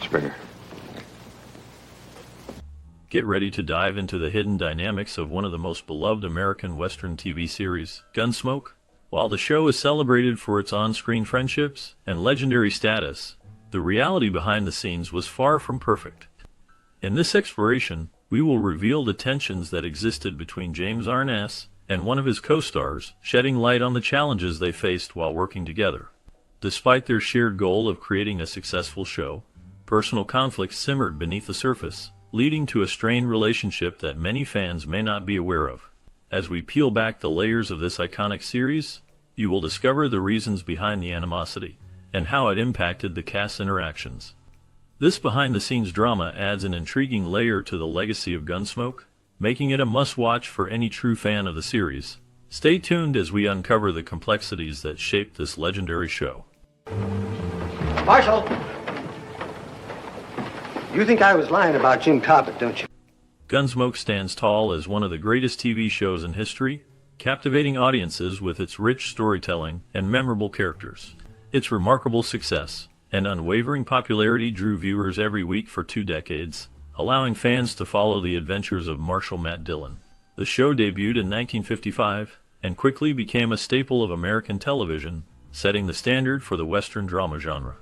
Springer. Get ready to dive into the hidden dynamics of one of the most beloved American Western TV series, Gunsmoke. While the show is celebrated for its on-screen friendships and legendary status, the reality behind the scenes was far from perfect. In this exploration, we will reveal the tensions that existed between James Arness and one of his co-stars, shedding light on the challenges they faced while working together. Despite their shared goal of creating a successful show, personal conflicts simmered beneath the surface, leading to a strained relationship that many fans may not be aware of. As we peel back the layers of this iconic series, you will discover the reasons behind the animosity and how it impacted the cast's interactions. This behind-the-scenes drama adds an intriguing layer to the legacy of Gunsmoke, making it a must-watch for any true fan of the series. Stay tuned as we uncover the complexities that shaped this legendary show. Marshal! You think I was lying about Jim Cobbett, don't you? Gunsmoke stands tall as one of the greatest TV shows in history, captivating audiences with its rich storytelling and memorable characters. Its remarkable success and unwavering popularity drew viewers every week for 2 decades, allowing fans to follow the adventures of Marshal Matt Dillon. The show debuted in 1955 and quickly became a staple of American television, setting the standard for the Western drama genre.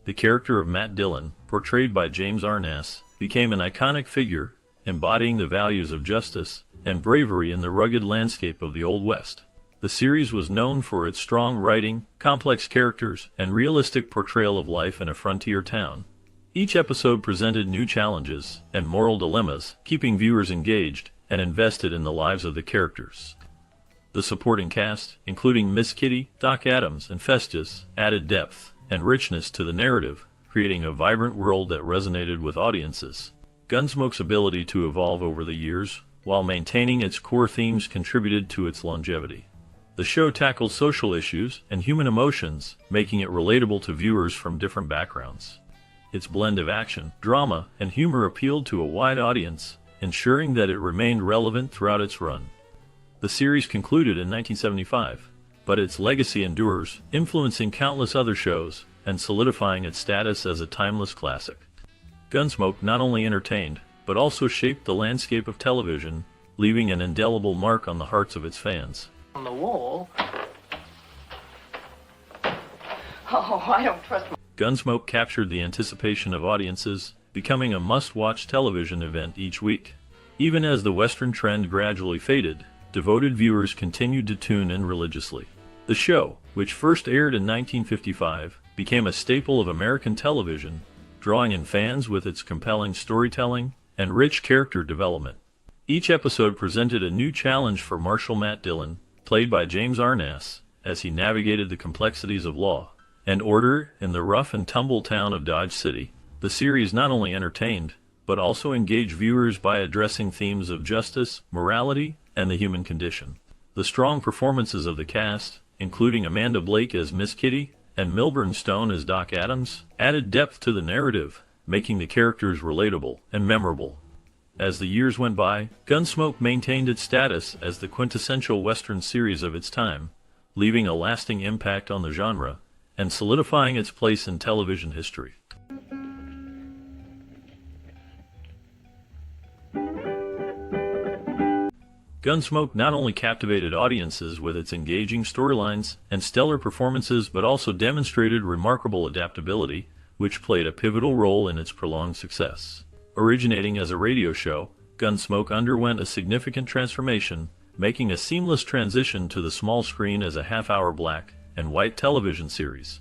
The character of Matt Dillon, portrayed by James Arness, became an iconic figure, embodying the values of justice and bravery in the rugged landscape of the Old West. The series was known for its strong writing, complex characters, and realistic portrayal of life in a frontier town. Each episode presented new challenges and moral dilemmas, keeping viewers engaged and invested in the lives of the characters. The supporting cast, including Miss Kitty, Doc Adams, and Festus, added depth and richness to the narrative, creating a vibrant world that resonated with audiences. Gunsmoke's ability to evolve over the years, while maintaining its core themes, contributed to its longevity. The show tackled social issues and human emotions, making it relatable to viewers from different backgrounds. Its blend of action, drama, and humor appealed to a wide audience, ensuring that it remained relevant throughout its run. The series concluded in 1975, but its legacy endures, influencing countless other shows and solidifying its status as a timeless classic. Gunsmoke not only entertained, but also shaped the landscape of television, leaving an indelible mark on the hearts of its fans. On the wall? Oh, I don't trust my... Gunsmoke captured the anticipation of audiences, becoming a must-watch television event each week. Even as the Western trend gradually faded, devoted viewers continued to tune in religiously. The show, which first aired in 1955, became a staple of American television, drawing in fans with its compelling storytelling and rich character development. Each episode presented a new challenge for Marshal Matt Dillon, played by James Arness, as he navigated the complexities of law and order in the rough and tumble town of Dodge City. The series not only entertained, but also engaged viewers by addressing themes of justice, morality, and the human condition. The strong performances of the cast, including Amanda Blake as Miss Kitty and Milburn Stone as Doc Adams, added depth to the narrative, making the characters relatable and memorable. As the years went by, Gunsmoke maintained its status as the quintessential Western series of its time, leaving a lasting impact on the genre and solidifying its place in television history. Gunsmoke not only captivated audiences with its engaging storylines and stellar performances, but also demonstrated remarkable adaptability, which played a pivotal role in its prolonged success. Originating as a radio show, Gunsmoke underwent a significant transformation, making a seamless transition to the small screen as a half-hour black and white television series.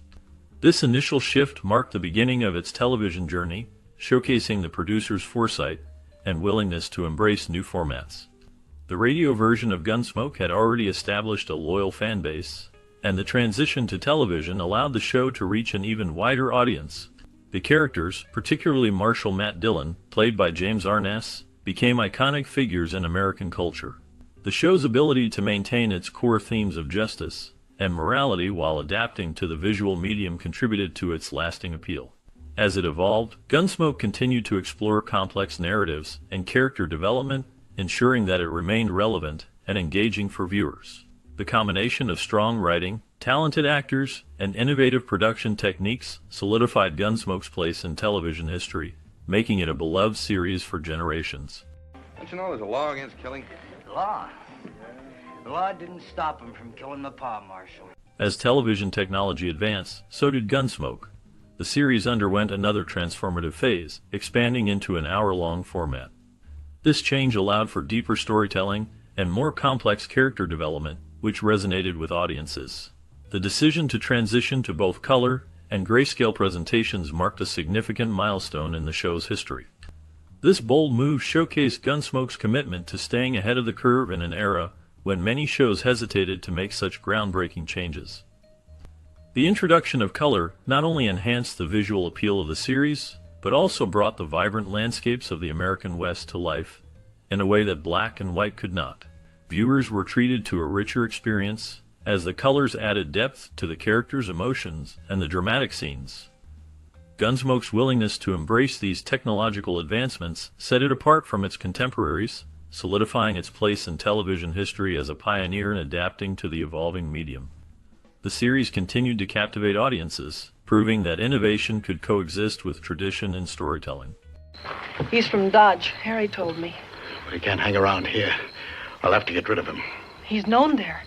This initial shift marked the beginning of its television journey, showcasing the producer's foresight and willingness to embrace new formats. The radio version of Gunsmoke had already established a loyal fan base, and the transition to television allowed the show to reach an even wider audience. The characters, particularly Marshal Matt Dillon, played by James Arness, became iconic figures in American culture. The show's ability to maintain its core themes of justice and morality while adapting to the visual medium contributed to its lasting appeal. As it evolved, Gunsmoke continued to explore complex narratives and character development, ensuring that it remained relevant and engaging for viewers. The combination of strong writing, talented actors, and innovative production techniques solidified Gunsmoke's place in television history, making it a beloved series for generations. Don't you know there's a law against killing? Law? The law didn't stop him from killing my pa, Marshal. As television technology advanced, so did Gunsmoke. The series underwent another transformative phase, expanding into an hour-long format. This change allowed for deeper storytelling and more complex character development, which resonated with audiences. The decision to transition to both color and grayscale presentations marked a significant milestone in the show's history. This bold move showcased Gunsmoke's commitment to staying ahead of the curve in an era when many shows hesitated to make such groundbreaking changes. The introduction of color not only enhanced the visual appeal of the series, but also brought the vibrant landscapes of the American West to life in a way that black and white could not. Viewers were treated to a richer experience, as the colors added depth to the characters' emotions and the dramatic scenes. Gunsmoke's willingness to embrace these technological advancements set it apart from its contemporaries, solidifying its place in television history as a pioneer in adapting to the evolving medium. The series continued to captivate audiences, proving that innovation could coexist with tradition in storytelling. He's from Dodge, Harry told me. But he can't hang around here. I'll have to get rid of him. He's known there.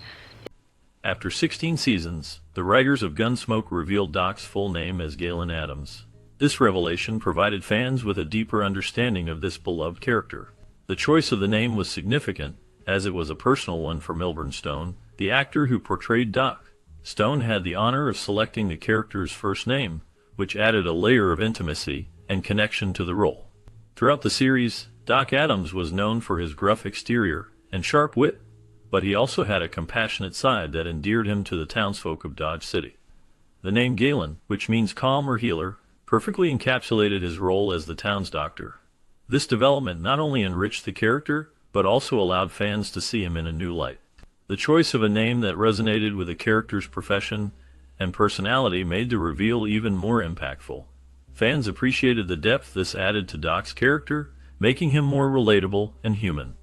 After 16 seasons, the writers of Gunsmoke revealed Doc's full name as Galen Adams. This revelation provided fans with a deeper understanding of this beloved character. The choice of the name was significant, as it was a personal one for Milburn Stone, the actor who portrayed Doc. Stone had the honor of selecting the character's first name, which added a layer of intimacy and connection to the role. Throughout the series, Doc Adams was known for his gruff exterior and sharp wit, but he also had a compassionate side that endeared him to the townsfolk of Dodge City. The name Galen, which means calm or healer, perfectly encapsulated his role as the town's doctor. This development not only enriched the character, but also allowed fans to see him in a new light. The choice of a name that resonated with the character's profession and personality made the reveal even more impactful. Fans appreciated the depth this added to Doc's character, making him more relatable and human.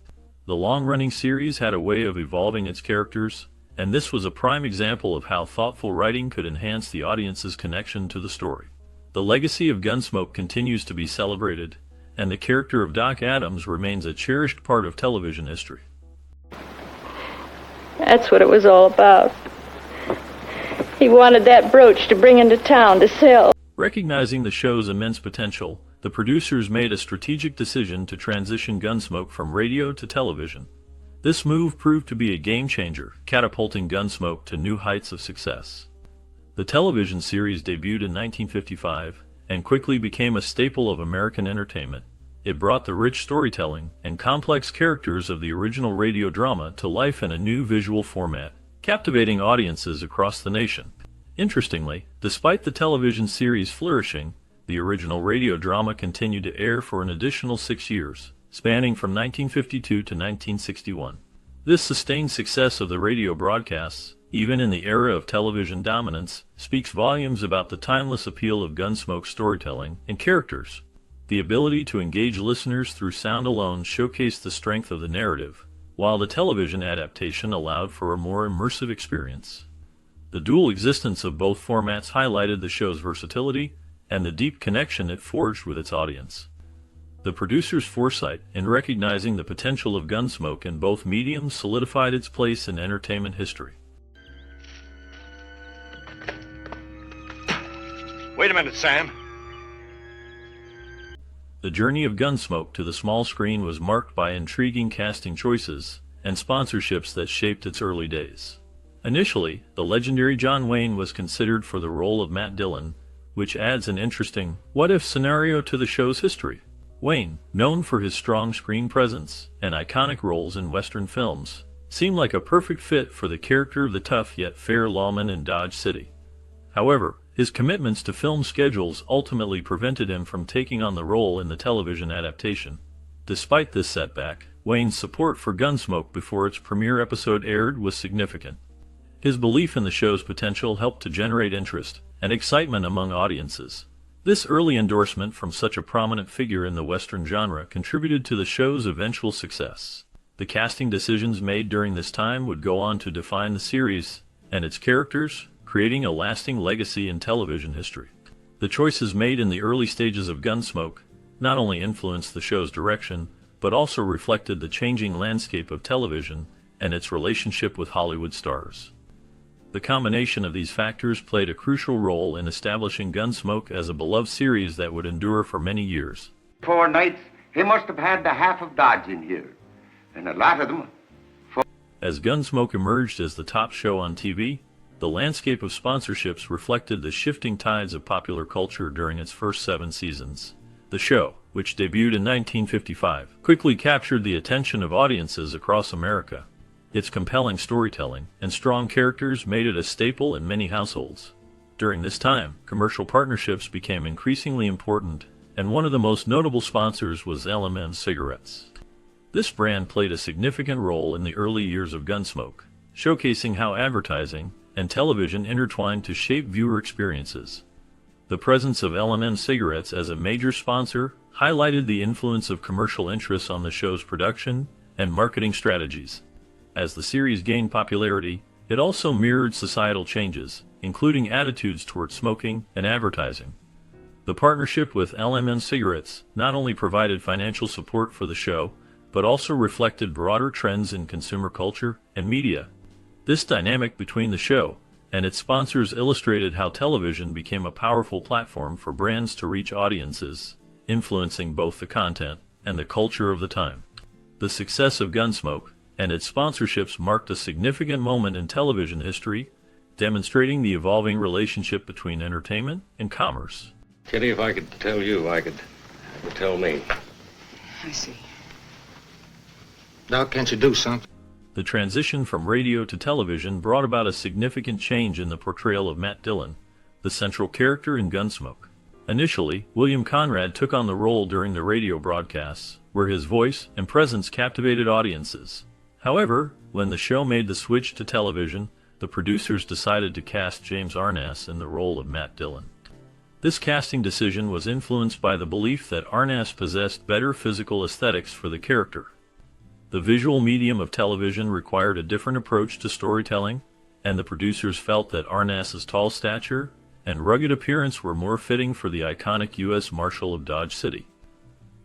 The long-running series had a way of evolving its characters, and this was a prime example of how thoughtful writing could enhance the audience's connection to the story. The legacy of Gunsmoke continues to be celebrated, and the character of Doc Adams remains a cherished part of television history. That's what it was all about. He wanted that brooch to bring into town to sell. Recognizing the show's immense potential, the producers made a strategic decision to transition Gunsmoke from radio to television. This move proved to be a game-changer, catapulting Gunsmoke to new heights of success. The television series debuted in 1955 and quickly became a staple of American entertainment. It brought the rich storytelling and complex characters of the original radio drama to life in a new visual format, captivating audiences across the nation. Interestingly, despite the television series flourishing, the original radio drama continued to air for an additional 6 years, spanning from 1952 to 1961. This sustained success of the radio broadcasts, even in the era of television dominance, speaks volumes about the timeless appeal of Gunsmoke's storytelling and characters. The ability to engage listeners through sound alone showcased the strength of the narrative, while the television adaptation allowed for a more immersive experience. The dual existence of both formats highlighted the show's versatility and the deep connection it forged with its audience. The producer's foresight in recognizing the potential of Gunsmoke in both mediums solidified its place in entertainment history. Wait a minute, Sam. The journey of Gunsmoke to the small screen was marked by intriguing casting choices and sponsorships that shaped its early days. Initially, the legendary John Wayne was considered for the role of Matt Dillon, which adds an interesting what-if scenario to the show's history. Wayne, known for his strong screen presence and iconic roles in Western films, seemed like a perfect fit for the character of the tough yet fair lawman in Dodge City. However, his commitments to film schedules ultimately prevented him from taking on the role in the television adaptation. Despite this setback, Wayne's support for Gunsmoke before its premiere episode aired was significant. His belief in the show's potential helped to generate interest and excitement among audiences. This early endorsement from such a prominent figure in the Western genre contributed to the show's eventual success. The casting decisions made during this time would go on to define the series and its characters, creating a lasting legacy in television history. The choices made in the early stages of Gunsmoke not only influenced the show's direction, but also reflected the changing landscape of television and its relationship with Hollywood stars. The combination of these factors played a crucial role in establishing Gunsmoke as a beloved series that would endure for many years. 4 nights, he must have had the half of Dodge in here. And a lot of them. As Gunsmoke emerged as the top show on TV, the landscape of sponsorships reflected the shifting tides of popular culture during its first 7 seasons. The show, which debuted in 1955, quickly captured the attention of audiences across America. Its compelling storytelling and strong characters made it a staple in many households. During this time, commercial partnerships became increasingly important, and one of the most notable sponsors was L&M cigarettes. This brand played a significant role in the early years of Gunsmoke, showcasing how advertising and television intertwined to shape viewer experiences. The presence of L&M cigarettes as a major sponsor highlighted the influence of commercial interests on the show's production and marketing strategies. As the series gained popularity, it also mirrored societal changes, including attitudes toward smoking and advertising. The partnership with L&M cigarettes not only provided financial support for the show, but also reflected broader trends in consumer culture and media. This dynamic between the show and its sponsors illustrated how television became a powerful platform for brands to reach audiences, influencing both the content and the culture of the time. The success of Gunsmoke and its sponsorships marked a significant moment in television history, demonstrating the evolving relationship between entertainment and commerce. Kitty, if I could tell you, I could tell me. I see. Now, can't you do something? The transition from radio to television brought about a significant change in the portrayal of Matt Dillon, the central character in Gunsmoke. Initially, William Conrad took on the role during the radio broadcasts, where his voice and presence captivated audiences. However, when the show made the switch to television, the producers decided to cast James Arness in the role of Matt Dillon. This casting decision was influenced by the belief that Arness possessed better physical aesthetics for the character. The visual medium of television required a different approach to storytelling, and the producers felt that Arness's tall stature and rugged appearance were more fitting for the iconic U.S. Marshal of Dodge City.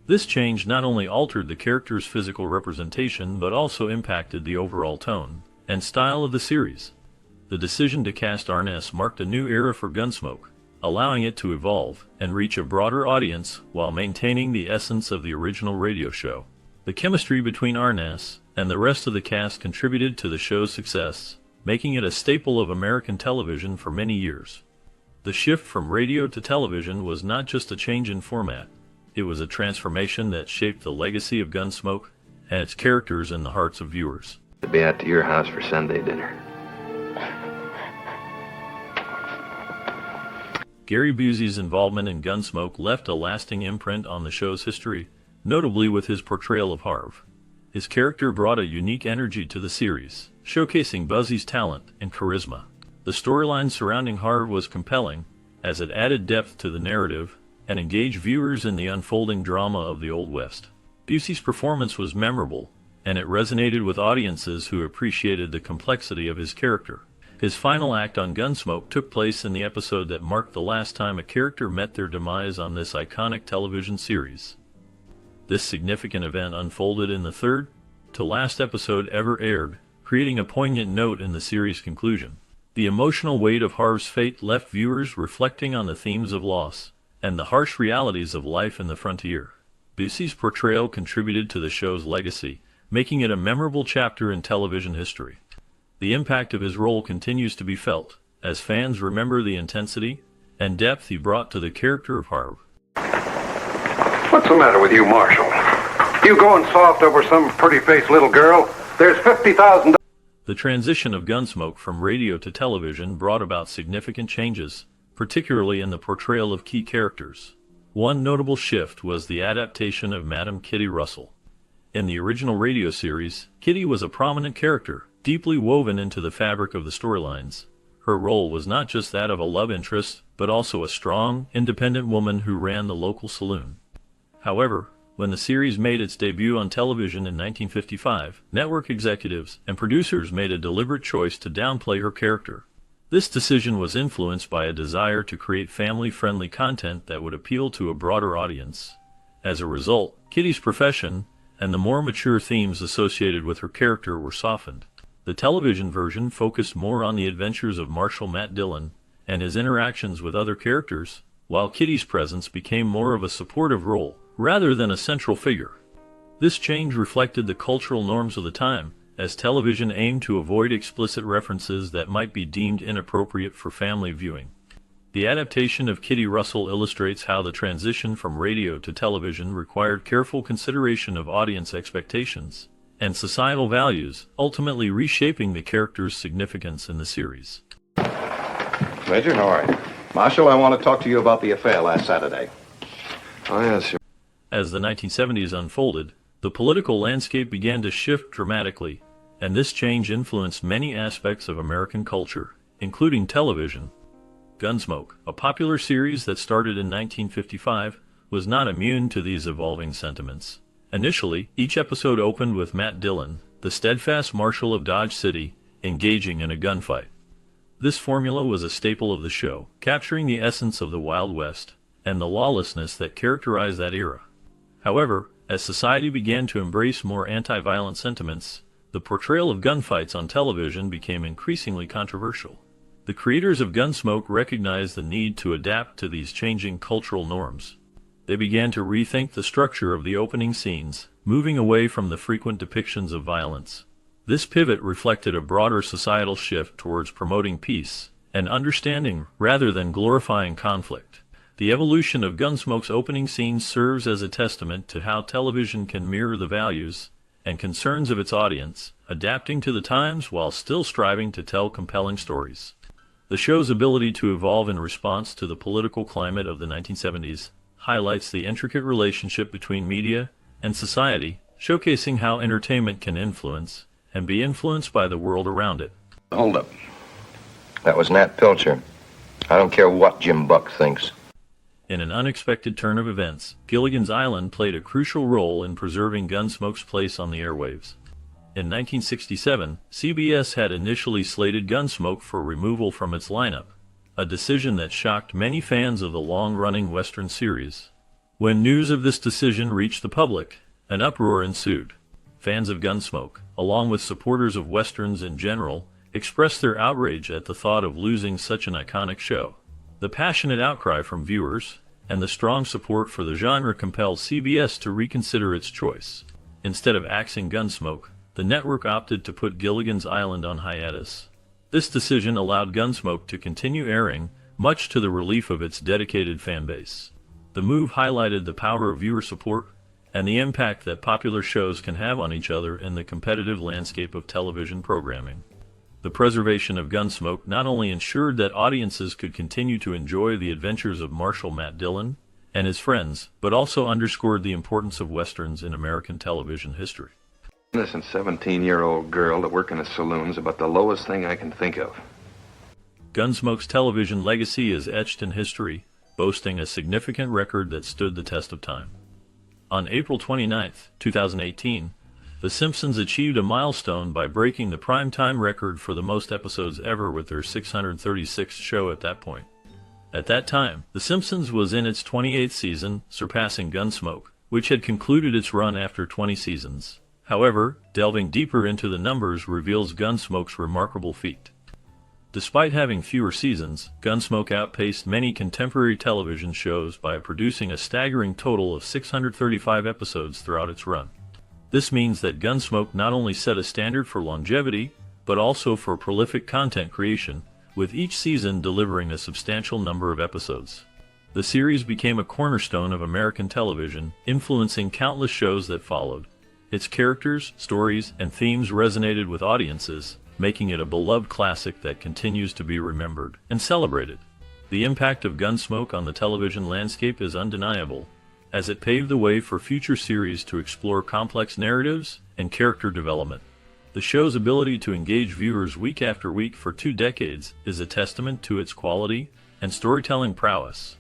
This change not only altered the character's physical representation but also impacted the overall tone and style of the series. The decision to cast Arness marked a new era for Gunsmoke, allowing it to evolve and reach a broader audience while maintaining the essence of the original radio show. The chemistry between Arness and the rest of the cast contributed to the show's success, making it a staple of American television for many years. The shift from radio to television was not just a change in format, it was a transformation that shaped the legacy of Gunsmoke and its characters in the hearts of viewers. To be out to your house for Sunday dinner. Gary Busey's involvement in Gunsmoke left a lasting imprint on the show's history, notably with his portrayal of Harv. His character brought a unique energy to the series, showcasing Busey's talent and charisma. The storyline surrounding Harv was compelling, as it added depth to the narrative and engaged viewers in the unfolding drama of the Old West. Busey's performance was memorable, and it resonated with audiences who appreciated the complexity of his character. His final act on Gunsmoke took place in the episode that marked the last time a character met their demise on this iconic television series. This significant event unfolded in the third to last episode ever aired, creating a poignant note in the series' conclusion. The emotional weight of Harv's fate left viewers reflecting on the themes of loss and the harsh realities of life in the frontier. Busey's portrayal contributed to the show's legacy, making it a memorable chapter in television history. The impact of his role continues to be felt, as fans remember the intensity and depth he brought to the character of Harv. What's the matter with you, Marshal? You going soft over some pretty-faced little girl? There's $50,000. The transition of Gunsmoke from radio to television brought about significant changes, particularly in the portrayal of key characters. One notable shift was the adaptation of Madam Kitty Russell. In the original radio series, Kitty was a prominent character, deeply woven into the fabric of the storylines. Her role was not just that of a love interest, but also a strong, independent woman who ran the local saloon. However, When the series made its debut on television in 1955, network executives and producers made a deliberate choice to downplay her character. This decision was influenced by a desire to create family-friendly content that would appeal to a broader audience. As a result, Kitty's profession and the more mature themes associated with her character were softened. The television version focused more on the adventures of Marshal Matt Dillon and his interactions with other characters, while Kitty's presence became more of a supportive role rather than a central figure. This change reflected the cultural norms of the time, as television aimed to avoid explicit references that might be deemed inappropriate for family viewing. The adaptation of Kitty Russell illustrates how the transition from radio to television required careful consideration of audience expectations and societal values, ultimately reshaping the character's significance in the series. Major, how are you? Marshal, I want to talk to you about the affair last Saturday. Oh, yes, sir. As the 1970s unfolded, the political landscape began to shift dramatically, and this change influenced many aspects of American culture, including television. Gunsmoke, a popular series that started in 1955, was not immune to these evolving sentiments. Initially, each episode opened with Matt Dillon, the steadfast marshal of Dodge City, engaging in a gunfight. This formula was a staple of the show, capturing the essence of the Wild West and the lawlessness that characterized that era. However, as society began to embrace more anti-violent sentiments, the portrayal of gunfights on television became increasingly controversial. The creators of Gunsmoke recognized the need to adapt to these changing cultural norms. They began to rethink the structure of the opening scenes, moving away from the frequent depictions of violence. This pivot reflected a broader societal shift towards promoting peace and understanding rather than glorifying conflict. The evolution of Gunsmoke's opening scene serves as a testament to how television can mirror the values and concerns of its audience, adapting to the times while still striving to tell compelling stories. The show's ability to evolve in response to the political climate of the 1970s highlights the intricate relationship between media and society, showcasing how entertainment can influence and be influenced by the world around it. Hold up. That was Nat Pilcher. I don't care what Jim Buck thinks. In an unexpected turn of events, Gilligan's Island played a crucial role in preserving Gunsmoke's place on the airwaves. In 1967, CBS had initially slated Gunsmoke for removal from its lineup, a decision that shocked many fans of the long-running Western series. When news of this decision reached the public, an uproar ensued. Fans of Gunsmoke, along with supporters of Westerns in general, expressed their outrage at the thought of losing such an iconic show. The passionate outcry from viewers and the strong support for the genre compelled CBS to reconsider its choice. Instead of axing Gunsmoke, the network opted to put Gilligan's Island on hiatus. This decision allowed Gunsmoke to continue airing, much to the relief of its dedicated fan base. The move highlighted the power of viewer support and the impact that popular shows can have on each other in the competitive landscape of television programming. The preservation of Gunsmoke not only ensured that audiences could continue to enjoy the adventures of Marshal Matt Dillon and his friends, but also underscored the importance of Westerns in American television history. Innocent 17-year-old girl to work in a saloon is about the lowest thing I can think of. Gunsmoke's television legacy is etched in history, boasting a significant record that stood the test of time. On April 29, 2018, The Simpsons achieved a milestone by breaking the primetime record for the most episodes ever with their 636th show at that point. At that time, The Simpsons was in its 28th season, surpassing Gunsmoke, which had concluded its run after 20 seasons. However, delving deeper into the numbers reveals Gunsmoke's remarkable feat. Despite having fewer seasons, Gunsmoke outpaced many contemporary television shows by producing a staggering total of 635 episodes throughout its run. This means that Gunsmoke not only set a standard for longevity, but also for prolific content creation, with each season delivering a substantial number of episodes. The series became a cornerstone of American television, influencing countless shows that followed. Its characters, stories, and themes resonated with audiences, making it a beloved classic that continues to be remembered and celebrated. The impact of Gunsmoke on the television landscape is undeniable, as it paved the way for future series to explore complex narratives and character development. The show's ability to engage viewers week after week for 2 decades is a testament to its quality and storytelling prowess.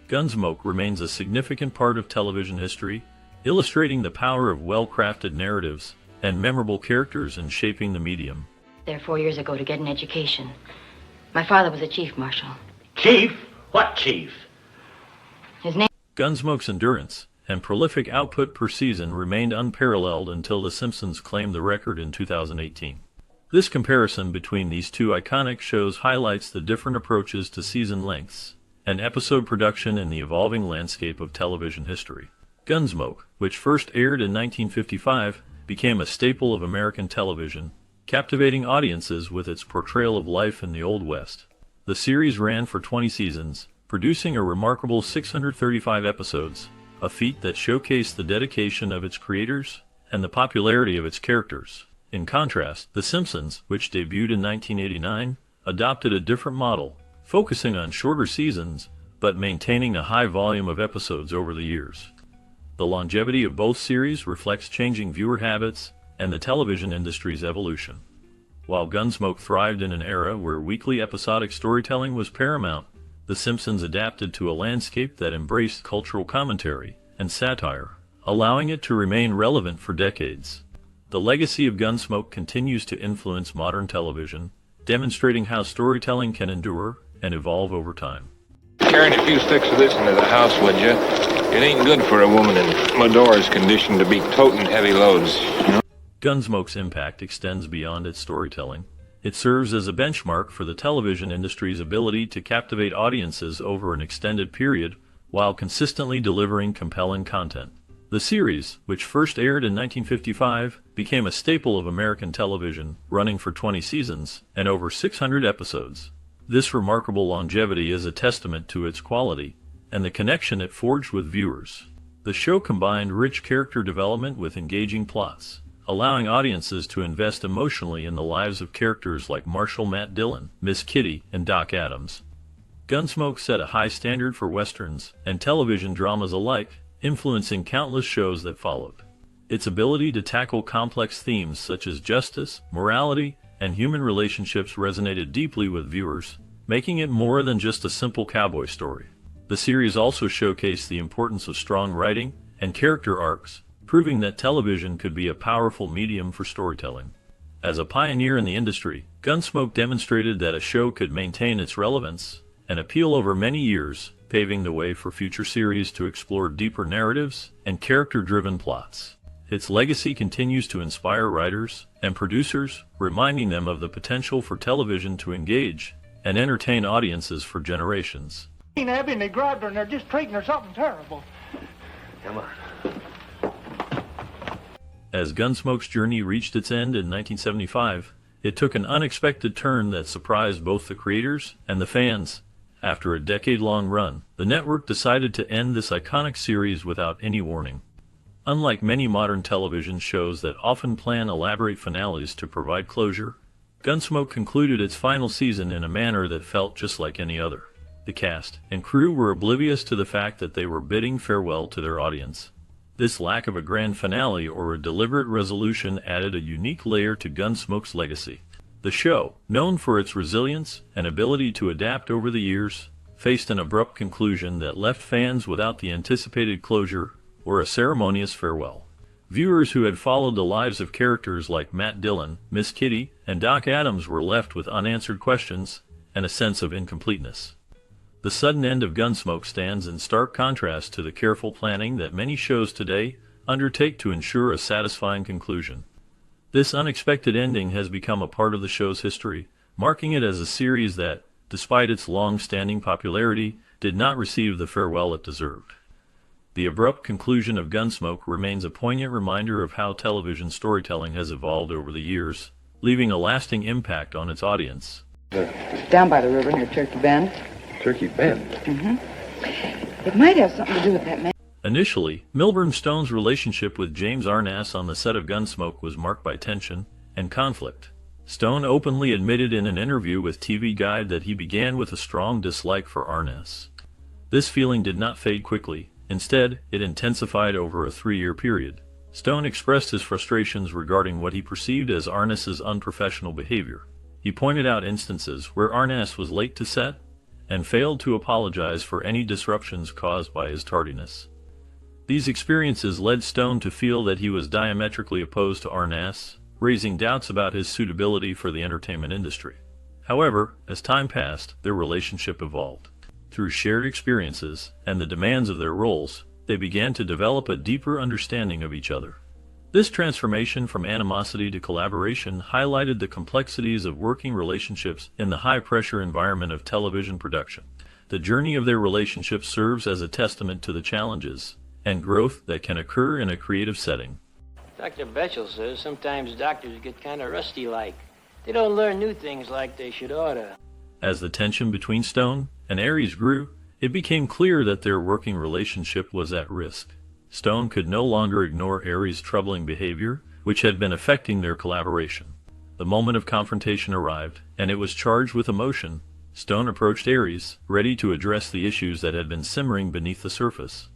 Gunsmoke remains a significant part of television history, illustrating the power of well-crafted narratives and memorable characters in shaping the medium. There 4 years ago to get an education. My father was a chief marshal. Chief? What chief? His name... Gunsmoke's endurance and prolific output per season remained unparalleled until The Simpsons claimed the record in 2018. This comparison between these two iconic shows highlights the different approaches to season lengths and episode production in the evolving landscape of television history. Gunsmoke, which first aired in 1955, became a staple of American television, captivating audiences with its portrayal of life in the Old West. The series ran for 20 seasons, producing a remarkable 635 episodes, a feat that showcased the dedication of its creators and the popularity of its characters. In contrast, The Simpsons, which debuted in 1989, adopted a different model, focusing on shorter seasons but maintaining a high volume of episodes over the years. The longevity of both series reflects changing viewer habits and the television industry's evolution. While Gunsmoke thrived in an era where weekly episodic storytelling was paramount, The Simpsons adapted to a landscape that embraced cultural commentary and satire, allowing it to remain relevant for decades. The legacy of Gunsmoke continues to influence modern television, demonstrating how storytelling can endure and evolve over time. Carrying a few sticks of this into the house, would you? It ain't good for a woman in Medora's condition to be toting heavy loads, you know? Gunsmoke's impact extends beyond its storytelling. It serves as a benchmark for the television industry's ability to captivate audiences over an extended period while consistently delivering compelling content. The series, which first aired in 1955, became a staple of American television, running for 20 seasons and over 600 episodes. This remarkable longevity is a testament to its quality and the connection it forged with viewers. The show combined rich character development with engaging plots, allowing audiences to invest emotionally in the lives of characters like Marshal Matt Dillon, Miss Kitty, and Doc Adams. Gunsmoke set a high standard for westerns and television dramas alike, influencing countless shows that followed. Its ability to tackle complex themes such as justice, morality, and human relationships resonated deeply with viewers, making it more than just a simple cowboy story. The series also showcased the importance of strong writing and character arcs, proving that television could be a powerful medium for storytelling. As a pioneer in the industry, Gunsmoke demonstrated that a show could maintain its relevance and appeal over many years, paving the way for future series to explore deeper narratives and character-driven plots. Its legacy continues to inspire writers and producers, reminding them of the potential for television to engage and entertain audiences for generations. Abby and they grabbed her and they're just treating her something terrible. Come on. As Gunsmoke's journey reached its end in 1975, it took an unexpected turn that surprised both the creators and the fans. After a decade-long run, the network decided to end this iconic series without any warning. Unlike many modern television shows that often plan elaborate finales to provide closure, Gunsmoke concluded its final season in a manner that felt just like any other. The cast and crew were oblivious to the fact that they were bidding farewell to their audience. This lack of a grand finale or a deliberate resolution added a unique layer to Gunsmoke's legacy. The show, known for its resilience and ability to adapt over the years, faced an abrupt conclusion that left fans without the anticipated closure or a ceremonious farewell. Viewers who had followed the lives of characters like Matt Dillon, Miss Kitty, and Doc Adams were left with unanswered questions and a sense of incompleteness. The sudden end of Gunsmoke stands in stark contrast to the careful planning that many shows today undertake to ensure a satisfying conclusion. This unexpected ending has become a part of the show's history, marking it as a series that, despite its long-standing popularity, did not receive the farewell it deserved. The abrupt conclusion of Gunsmoke remains a poignant reminder of how television storytelling has evolved over the years, leaving a lasting impact on its audience. Down by the river near Turkey Bend. Turkey Bend? It might have something to do with that man. Initially, Milburn Stone's relationship with James Arness on the set of Gunsmoke was marked by tension and conflict. Stone openly admitted in an interview with TV Guide that he began with a strong dislike for Arness. This feeling did not fade quickly. Instead, it intensified over a 3-year period. Stone expressed his frustrations regarding what he perceived as Arness's unprofessional behavior. He pointed out instances where Arness was late to set and failed to apologize for any disruptions caused by his tardiness. These experiences led Stone to feel that he was diametrically opposed to Arness, raising doubts about his suitability for the entertainment industry. However, as time passed, their relationship evolved. Through shared experiences and the demands of their roles, they began to develop a deeper understanding of each other. This transformation from animosity to collaboration highlighted the complexities of working relationships in the high-pressure environment of television production. The journey of their relationship serves as a testament to the challenges and growth that can occur in a creative setting. Dr. Betchel says sometimes doctors get kind of rusty-like. They don't learn new things like they should oughta. As the tension between Stone and Aries grew, it became clear that their working relationship was at risk. Stone could no longer ignore Aries' troubling behavior, which had been affecting their collaboration. The moment of confrontation arrived, and it was charged with emotion. Stone approached Aries, ready to address the issues that had been simmering beneath the surface.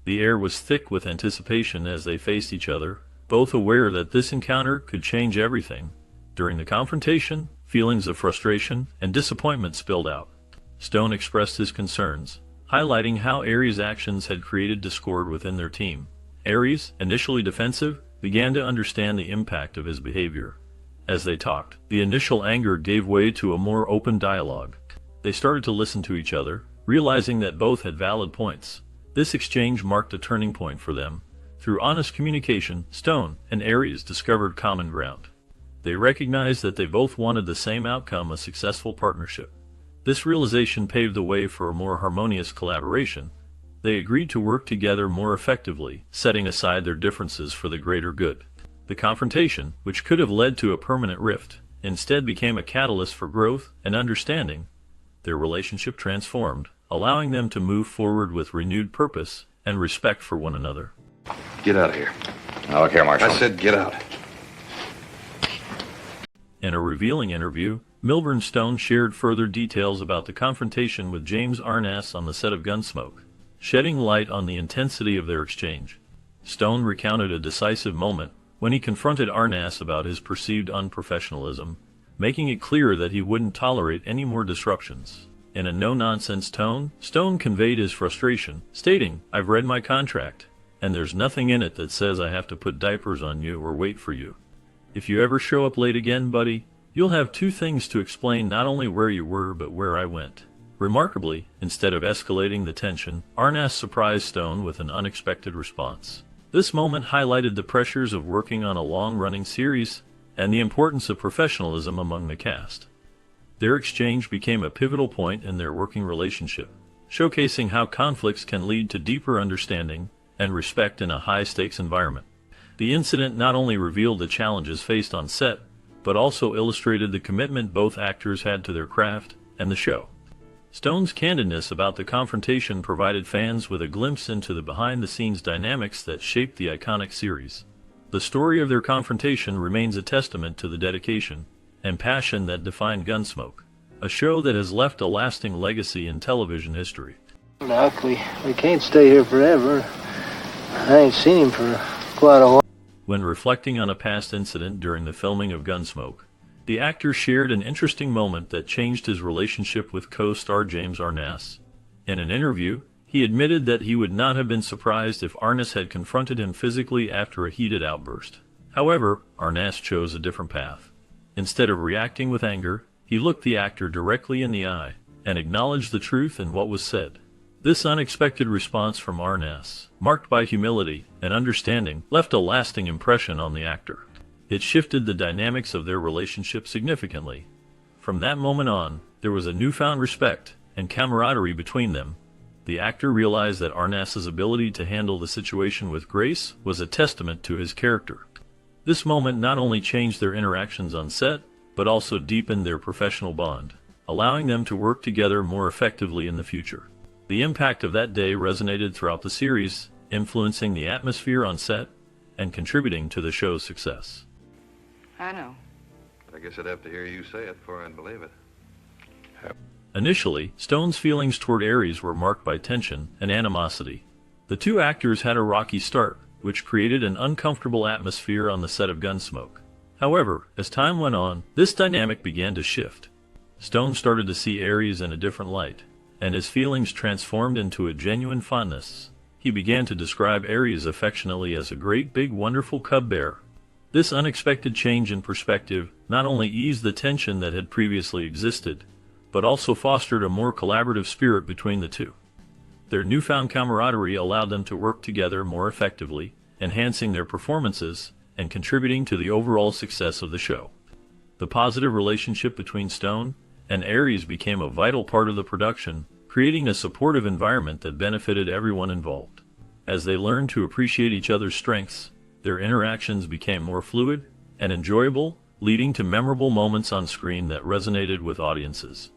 The air was thick with anticipation as they faced each other, both aware that this encounter could change everything. During the confrontation, feelings of frustration and disappointment spilled out. Stone expressed his concerns, highlighting how Aries' actions had created discord within their team. Aries, initially defensive, began to understand the impact of his behavior. As they talked, the initial anger gave way to a more open dialogue. They started to listen to each other, realizing that both had valid points. This exchange marked a turning point for them. Through honest communication, Stone and Aries discovered common ground. They recognized that they both wanted the same outcome, a successful partnership. This realization paved the way for a more harmonious collaboration. They agreed to work together more effectively, setting aside their differences for the greater good. The confrontation, which could have led to a permanent rift, instead became a catalyst for growth and understanding. Their relationship transformed, allowing them to move forward with renewed purpose and respect for one another. Get out of here. Now look here, Marshal. I said get out. In a revealing interview, Milburn Stone shared further details about the confrontation with James Arness on the set of Gunsmoke, shedding light on the intensity of their exchange. Stone recounted a decisive moment when he confronted Arness about his perceived unprofessionalism, making it clear that he wouldn't tolerate any more disruptions. In a no-nonsense tone, Stone conveyed his frustration, stating, "I've read my contract, and there's nothing in it that says I have to put diapers on you or wait for you. If you ever show up late again, buddy, you'll have two things to explain, not only where you were, but where I went." Remarkably, instead of escalating the tension, Arness surprised Stone with an unexpected response. This moment highlighted the pressures of working on a long-running series and the importance of professionalism among the cast. Their exchange became a pivotal point in their working relationship, showcasing how conflicts can lead to deeper understanding and respect in a high-stakes environment. The incident not only revealed the challenges faced on set, but also illustrated the commitment both actors had to their craft and the show. Stone's candidness about the confrontation provided fans with a glimpse into the behind-the-scenes dynamics that shaped the iconic series. The story of their confrontation remains a testament to the dedication and passion that defined Gunsmoke, a show that has left a lasting legacy in television history. Doc, we can't stay here forever. I ain't seen him for quite a while. When reflecting on a past incident during the filming of Gunsmoke, the actor shared an interesting moment that changed his relationship with co-star James Arness. In an interview, he admitted that he would not have been surprised if Arness had confronted him physically after a heated outburst. However, Arness chose a different path. Instead of reacting with anger, he looked the actor directly in the eye and acknowledged the truth in what was said. This unexpected response from Arness, marked by humility and understanding, left a lasting impression on the actor. It shifted the dynamics of their relationship significantly. From that moment on, there was a newfound respect and camaraderie between them. The actor realized that Arness's ability to handle the situation with grace was a testament to his character. This moment not only changed their interactions on set, but also deepened their professional bond, allowing them to work together more effectively in the future. The impact of that day resonated throughout the series, influencing the atmosphere on set and contributing to the show's success. I know. I guess I'd have to hear you say it before I'd believe it. Initially, Stone's feelings toward Aries were marked by tension and animosity. The two actors had a rocky start, which created an uncomfortable atmosphere on the set of Gunsmoke. However, as time went on, this dynamic began to shift. Stone started to see Aries in a different light, and his feelings transformed into a genuine fondness. He began to describe Aries affectionately as a great big wonderful cub bear. This unexpected change in perspective not only eased the tension that had previously existed, but also fostered a more collaborative spirit between the two. Their newfound camaraderie allowed them to work together more effectively, enhancing their performances and contributing to the overall success of the show. The positive relationship between Stone and Aries became a vital part of the production, creating a supportive environment that benefited everyone involved. As they learned to appreciate each other's strengths, their interactions became more fluid and enjoyable, leading to memorable moments on screen that resonated with audiences.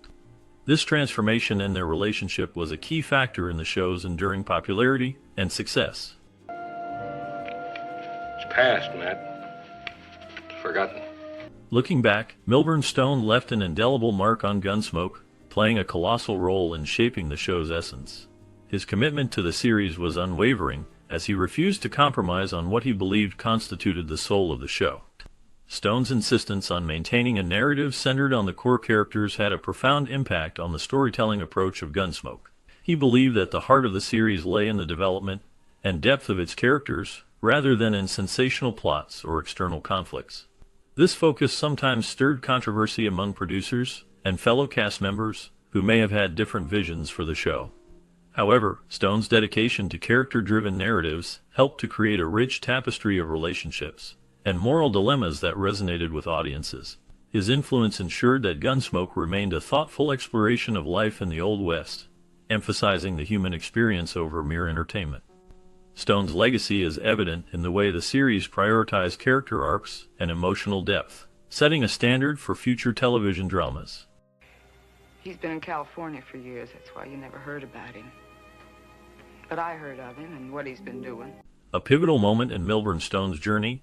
This transformation in their relationship was a key factor in the show's enduring popularity and success. It's past, Matt. It's forgotten. Looking back, Milburn Stone left an indelible mark on Gunsmoke, playing a colossal role in shaping the show's essence. His commitment to the series was unwavering, as he refused to compromise on what he believed constituted the soul of the show. Stone's insistence on maintaining a narrative centered on the core characters had a profound impact on the storytelling approach of Gunsmoke. He believed that the heart of the series lay in the development and depth of its characters, rather than in sensational plots or external conflicts. This focus sometimes stirred controversy among producers and fellow cast members who may have had different visions for the show. However, Stone's dedication to character-driven narratives helped to create a rich tapestry of relationships and moral dilemmas that resonated with audiences. His influence ensured that Gunsmoke remained a thoughtful exploration of life in the Old West, emphasizing the human experience over mere entertainment. Stone's legacy is evident in the way the series prioritized character arcs and emotional depth, setting a standard for future television dramas. He's been in California for years. That's why you never heard about him. But I heard of him and what he's been doing. A pivotal moment in Milburn Stone's journey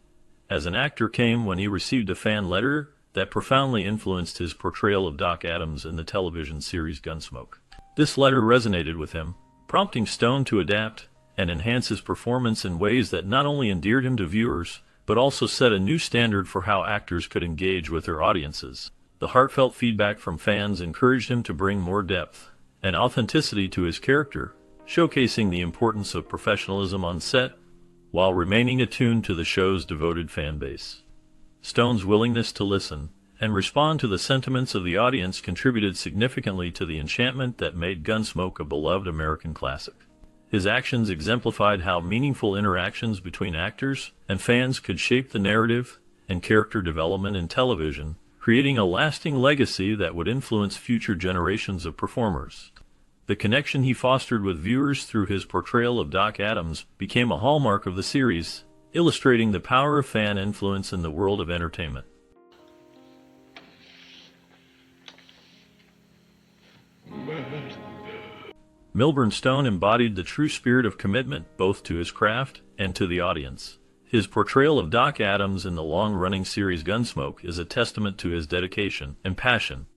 as an actor came when he received a fan letter that profoundly influenced his portrayal of Doc Adams in the television series Gunsmoke. This letter resonated with him, prompting Stone to adapt and enhance his performance in ways that not only endeared him to viewers, but also set a new standard for how actors could engage with their audiences. The heartfelt feedback from fans encouraged him to bring more depth and authenticity to his character, showcasing the importance of professionalism on set while remaining attuned to the show's devoted fan base. Stone's willingness to listen and respond to the sentiments of the audience contributed significantly to the enchantment that made Gunsmoke a beloved American classic. His actions exemplified how meaningful interactions between actors and fans could shape the narrative and character development in television, creating a lasting legacy that would influence future generations of performers. The connection he fostered with viewers through his portrayal of Doc Adams became a hallmark of the series, illustrating the power of fan influence in the world of entertainment. Milburn Stone embodied the true spirit of commitment both to his craft and to the audience. His portrayal of Doc Adams in the long-running series Gunsmoke is a testament to his dedication and passion.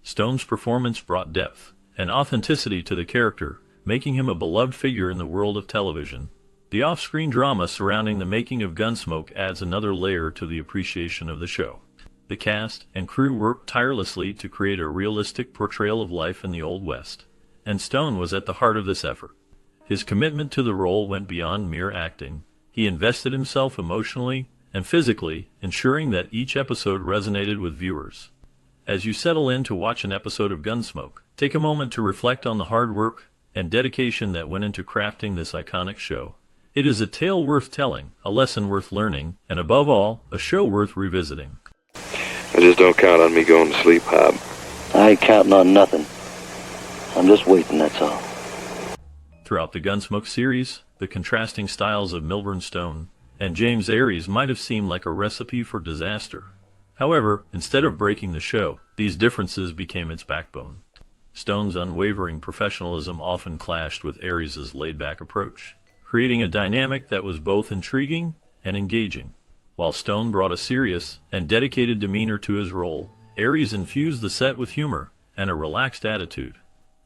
Stone's performance brought depth and authenticity to the character, making him a beloved figure in the world of television. The off-screen drama surrounding the making of Gunsmoke adds another layer to the appreciation of the show. The cast and crew worked tirelessly to create a realistic portrayal of life in the Old West, and Stone was at the heart of this effort. His commitment to the role went beyond mere acting. He invested himself emotionally and physically, ensuring that each episode resonated with viewers. As you settle in to watch an episode of Gunsmoke, take a moment to reflect on the hard work and dedication that went into crafting this iconic show. It is a tale worth telling, a lesson worth learning, and above all, a show worth revisiting. I just don't count on me going to sleep, Hob. I ain't counting on nothing. I'm just waiting, that's all. Throughout the Gunsmoke series, the contrasting styles of Milburn Stone and James Aries might have seemed like a recipe for disaster. However, instead of breaking the show, these differences became its backbone. Stone's unwavering professionalism often clashed with Aries' laid-back approach, creating a dynamic that was both intriguing and engaging. While Stone brought a serious and dedicated demeanor to his role, Aries infused the set with humor and a relaxed attitude.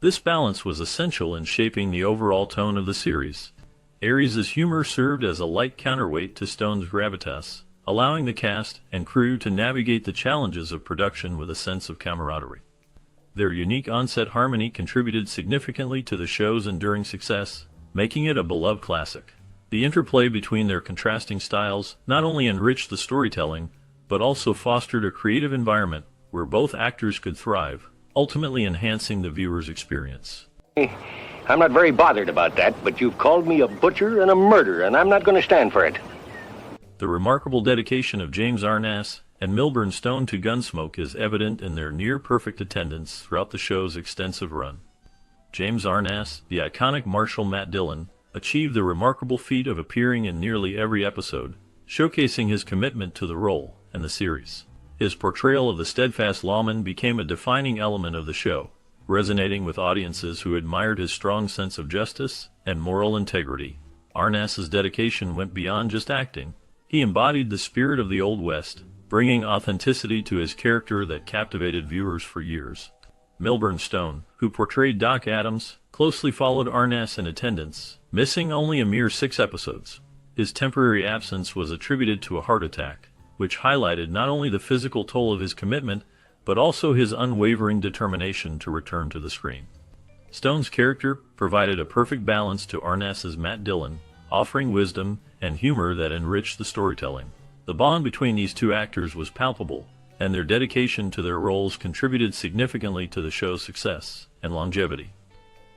This balance was essential in shaping the overall tone of the series. Aries' humor served as a light counterweight to Stone's gravitas, allowing the cast and crew to navigate the challenges of production with a sense of camaraderie. Their unique on-set harmony contributed significantly to the show's enduring success, making it a beloved classic. The interplay between their contrasting styles not only enriched the storytelling, but also fostered a creative environment where both actors could thrive, ultimately enhancing the viewer's experience. I'm not very bothered about that, but you've called me a butcher and a murderer, and I'm not going to stand for it. The remarkable dedication of James Arness and Milburn Stone to Gunsmoke is evident in their near-perfect attendance throughout the show's extensive run. James Arness, the iconic Marshal Matt Dillon, achieved the remarkable feat of appearing in nearly every episode, showcasing his commitment to the role and the series. His portrayal of the steadfast lawman became a defining element of the show, resonating with audiences who admired his strong sense of justice and moral integrity. Arness's dedication went beyond just acting. He embodied the spirit of the Old West, bringing authenticity to his character that captivated viewers for years. Milburn Stone, who portrayed Doc Adams, closely followed Arness in attendance, missing only a mere 6 episodes. His temporary absence was attributed to a heart attack, which highlighted not only the physical toll of his commitment, but also his unwavering determination to return to the screen. Stone's character provided a perfect balance to Arness's Matt Dillon, offering wisdom and humor that enriched the storytelling. The bond between these two actors was palpable, and their dedication to their roles contributed significantly to the show's success and longevity.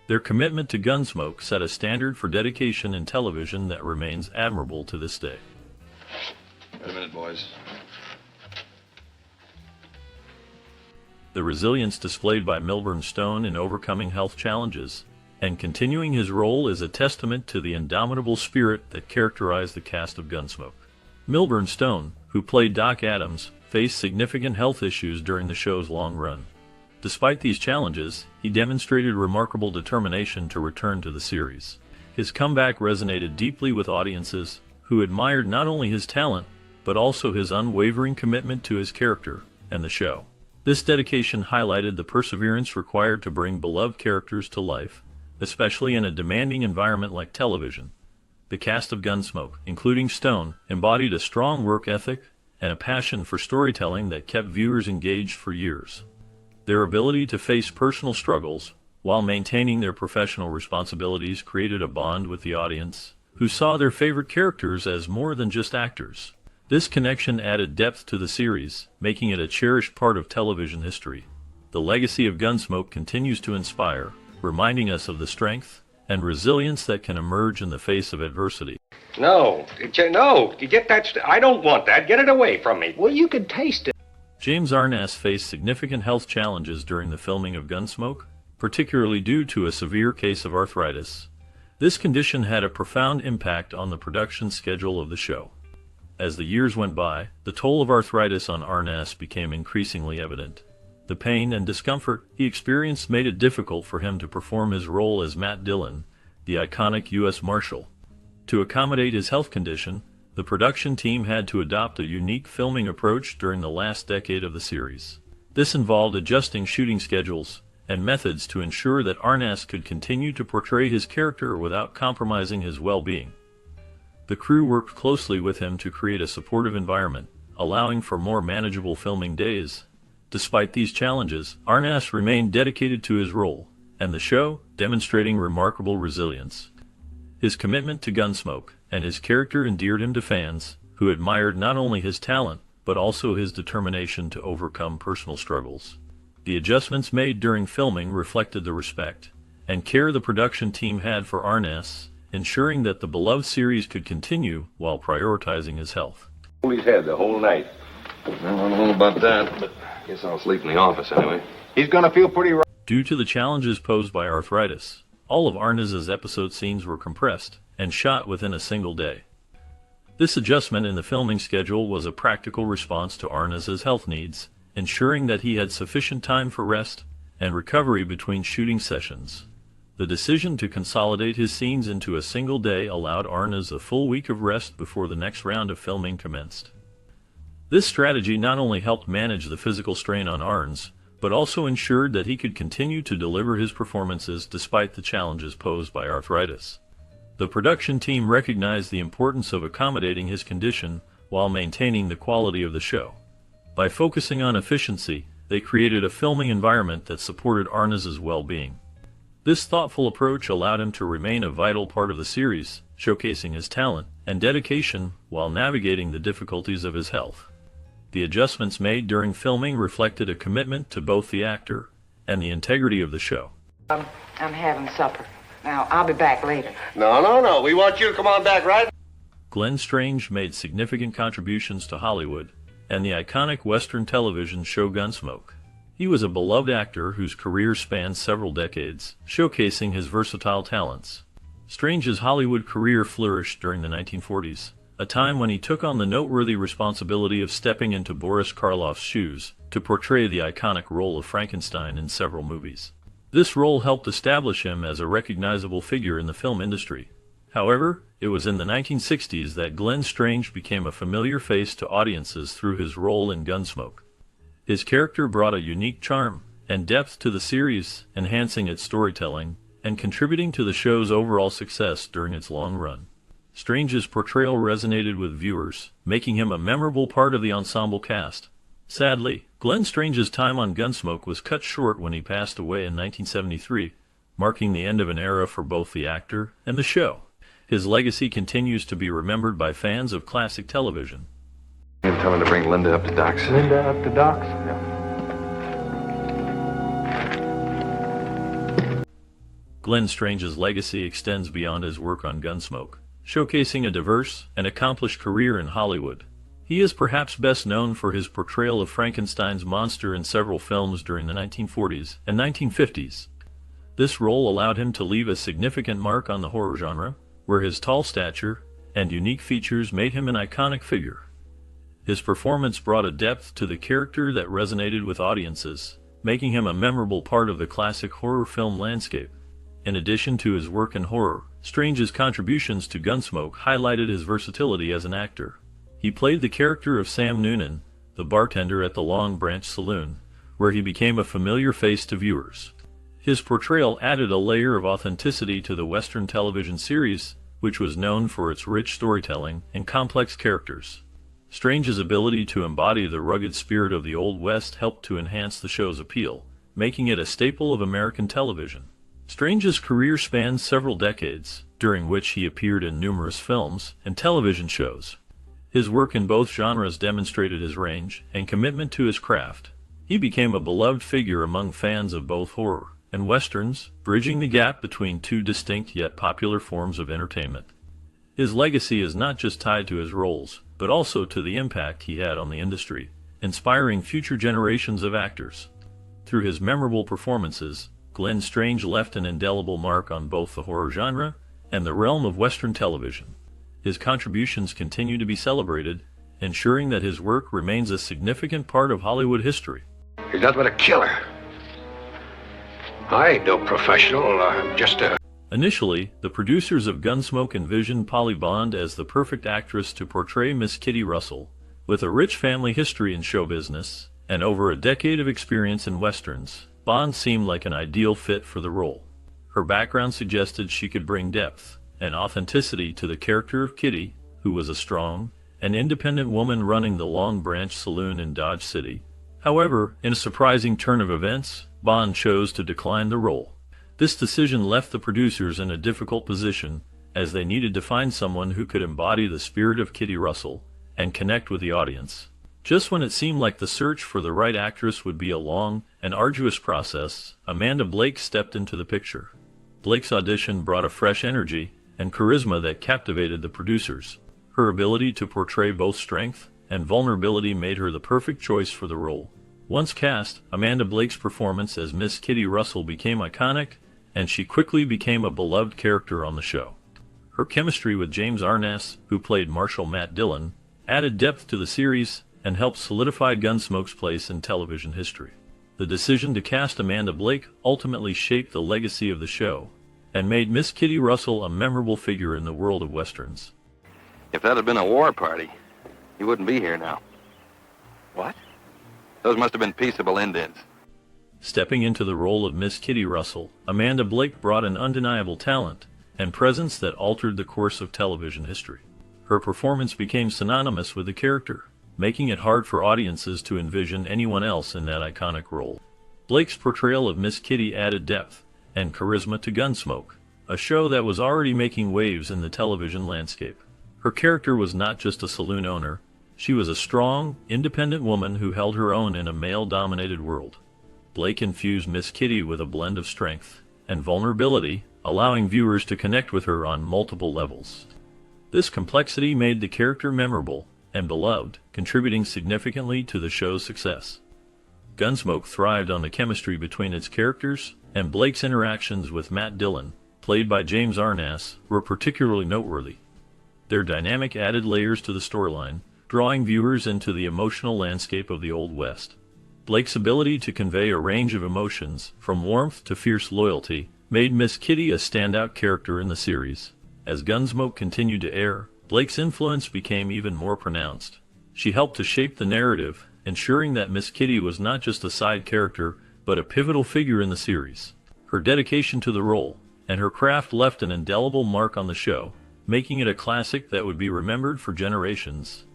Their commitment to Gunsmoke set a standard for dedication in television that remains admirable to this day. Wait a minute, boys. The resilience displayed by Milburn Stone in overcoming health challenges and continuing his role is a testament to the indomitable spirit that characterized the cast of Gunsmoke. Milburn Stone, who played Doc Adams, faced significant health issues during the show's long run. Despite these challenges, he demonstrated remarkable determination to return to the series. His comeback resonated deeply with audiences who admired not only his talent, but also his unwavering commitment to his character and the show. This dedication highlighted the perseverance required to bring beloved characters to life, especially in a demanding environment like television. The cast of Gunsmoke, including Stone, embodied a strong work ethic and a passion for storytelling that kept viewers engaged for years. Their ability to face personal struggles while maintaining their professional responsibilities created a bond with the audience, who saw their favorite characters as more than just actors. This connection added depth to the series, making it a cherished part of television history. The legacy of Gunsmoke continues to inspire, reminding us of the strength and resilience that can emerge in the face of adversity. No, you get that. I don't want that. Get it away from me. Well, you could taste it. James Arness faced significant health challenges during the filming of Gunsmoke, particularly due to a severe case of arthritis. This condition had a profound impact on the production schedule of the show. As the years went by, the toll of arthritis on Arness became increasingly evident. The pain and discomfort he experienced made it difficult for him to perform his role as Matt Dillon, the iconic U.S. Marshal. To accommodate his health condition, the production team had to adopt a unique filming approach during the last decade of the series. This involved adjusting shooting schedules and methods to ensure that Arness could continue to portray his character without compromising his well-being. The crew worked closely with him to create a supportive environment, allowing for more manageable filming days. Despite these challenges, Arness remained dedicated to his role, and the show, demonstrating remarkable resilience. His commitment to Gunsmoke and his character endeared him to fans, who admired not only his talent, but also his determination to overcome personal struggles. The adjustments made during filming reflected the respect and care the production team had for Arness, ensuring that the beloved series could continue while prioritizing his health. Hold his head the whole night. I don't know about that, but I guess I'll sleep in the office anyway. He's gonna feel pretty rough. Due to the challenges posed by arthritis, all of Arness's episode scenes were compressed and shot within a single day. This adjustment in the filming schedule was a practical response to Arness's health needs, ensuring that he had sufficient time for rest and recovery between shooting sessions. The decision to consolidate his scenes into a single day allowed Arness a full week of rest before the next round of filming commenced. This strategy not only helped manage the physical strain on Arness, but also ensured that he could continue to deliver his performances despite the challenges posed by arthritis. The production team recognized the importance of accommodating his condition while maintaining the quality of the show. By focusing on efficiency, they created a filming environment that supported Arness's well-being. This thoughtful approach allowed him to remain a vital part of the series, showcasing his talent and dedication while navigating the difficulties of his health. The adjustments made during filming reflected a commitment to both the actor and the integrity of the show. I'm having supper. Now, I'll be back later. No. We want you to come on back, right? Glenn Strange made significant contributions to Hollywood and the iconic Western television show Gunsmoke. He was a beloved actor whose career spanned several decades, showcasing his versatile talents. Strange's Hollywood career flourished during the 1940s, a time when he took on the noteworthy responsibility of stepping into Boris Karloff's shoes to portray the iconic role of Frankenstein in several movies. This role helped establish him as a recognizable figure in the film industry. However, it was in the 1960s that Glenn Strange became a familiar face to audiences through his role in Gunsmoke. His character brought a unique charm and depth to the series, enhancing its storytelling and contributing to the show's overall success during its long run. Strange's portrayal resonated with viewers, making him a memorable part of the ensemble cast. Sadly, Glenn Strange's time on Gunsmoke was cut short when he passed away in 1973, marking the end of an era for both the actor and the show. His legacy continues to be remembered by fans of classic television. And tell him to bring Linda up to Doc's. Linda up to Doc's? Glenn Strange's legacy extends beyond his work on Gunsmoke, showcasing a diverse and accomplished career in Hollywood. He is perhaps best known for his portrayal of Frankenstein's monster in several films during the 1940s and 1950s. This role allowed him to leave a significant mark on the horror genre, where his tall stature and unique features made him an iconic figure. His performance brought a depth to the character that resonated with audiences, making him a memorable part of the classic horror film landscape. In addition to his work in horror, Strange's contributions to Gunsmoke highlighted his versatility as an actor. He played the character of Sam Noonan, the bartender at the Long Branch Saloon, where he became a familiar face to viewers. His portrayal added a layer of authenticity to the Western television series, which was known for its rich storytelling and complex characters. Strange's ability to embody the rugged spirit of the Old West helped to enhance the show's appeal, making it a staple of American television. Strange's career spanned several decades, during which he appeared in numerous films and television shows. His work in both genres demonstrated his range and commitment to his craft. He became a beloved figure among fans of both horror and westerns, bridging the gap between two distinct yet popular forms of entertainment. His legacy is not just tied to his roles, but also to the impact he had on the industry, inspiring future generations of actors. Through his memorable performances, Glenn Strange left an indelible mark on both the horror genre and the realm of Western television. His contributions continue to be celebrated, ensuring that his work remains a significant part of Hollywood history. He's nothing but a killer. I ain't no professional, I'm just a... Initially, the producers of Gunsmoke envisioned Polly Bond as the perfect actress to portray Miss Kitty Russell. With a rich family history in show business and over a decade of experience in westerns, Bond seemed like an ideal fit for the role. Her background suggested she could bring depth and authenticity to the character of Kitty, who was a strong and independent woman running the Long Branch Saloon in Dodge City. However, in a surprising turn of events, Bond chose to decline the role. This decision left the producers in a difficult position, as they needed to find someone who could embody the spirit of Kitty Russell and connect with the audience. Just when it seemed like the search for the right actress would be a long and arduous process, Amanda Blake stepped into the picture. Blake's audition brought a fresh energy and charisma that captivated the producers. Her ability to portray both strength and vulnerability made her the perfect choice for the role. Once cast, Amanda Blake's performance as Miss Kitty Russell became iconic, and she quickly became a beloved character on the show. Her chemistry with James Arness, who played Marshal Matt Dillon, added depth to the series and helped solidify Gunsmoke's place in television history. The decision to cast Amanda Blake ultimately shaped the legacy of the show and made Miss Kitty Russell a memorable figure in the world of westerns. If that had been a war party, you wouldn't be here now. What? Those must have been peaceable Indians. Stepping into the role of Miss Kitty Russell, Amanda Blake brought an undeniable talent and presence that altered the course of television history. Her performance became synonymous with the character, making it hard for audiences to envision anyone else in that iconic role. Blake's portrayal of Miss Kitty added depth and charisma to Gunsmoke, a show that was already making waves in the television landscape. Her character was not just a saloon owner, she was a strong, independent woman who held her own in a male-dominated world. Blake infused Miss Kitty with a blend of strength and vulnerability, allowing viewers to connect with her on multiple levels. This complexity made the character memorable and beloved, contributing significantly to the show's success. Gunsmoke thrived on the chemistry between its characters, and Blake's interactions with Matt Dillon, played by James Arness, were particularly noteworthy. Their dynamic added layers to the storyline, drawing viewers into the emotional landscape of the Old West. Blake's ability to convey a range of emotions, from warmth to fierce loyalty, made Miss Kitty a standout character in the series. As Gunsmoke continued to air, Blake's influence became even more pronounced. She helped to shape the narrative, ensuring that Miss Kitty was not just a side character, but a pivotal figure in the series. Her dedication to the role and her craft left an indelible mark on the show, making it a classic that would be remembered for generations.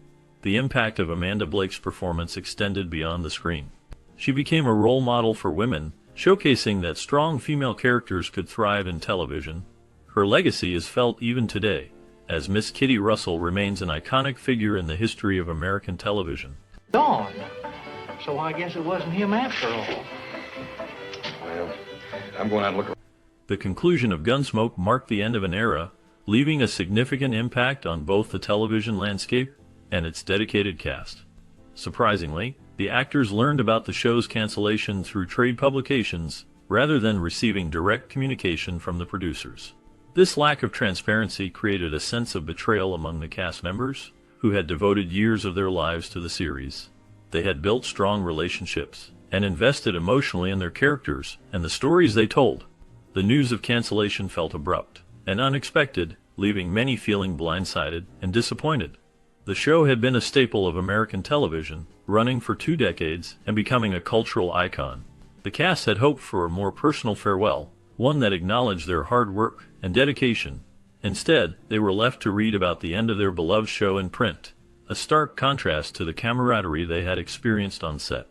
The impact of Amanda Blake's performance extended beyond the screen. She became a role model for women, showcasing that strong female characters could thrive in television. Her legacy is felt even today, as Miss Kitty Russell remains an iconic figure in the history of American television. Dawn. So I guess it wasn't him after all. Well, I'm going out and look around. The conclusion of Gunsmoke marked the end of an era, leaving a significant impact on both the television landscape and its dedicated cast. Surprisingly, the actors learned about the show's cancellation through trade publications rather than receiving direct communication from the producers. This lack of transparency created a sense of betrayal among the cast members, who had devoted years of their lives to the series. They had built strong relationships and invested emotionally in their characters and the stories they told. The news of cancellation felt abrupt and unexpected, leaving many feeling blindsided and disappointed. The show had been a staple of American television, running for 2 decades and becoming a cultural icon. The cast had hoped for a more personal farewell, one that acknowledged their hard work and dedication. Instead, they were left to read about the end of their beloved show in print, a stark contrast to the camaraderie they had experienced on set.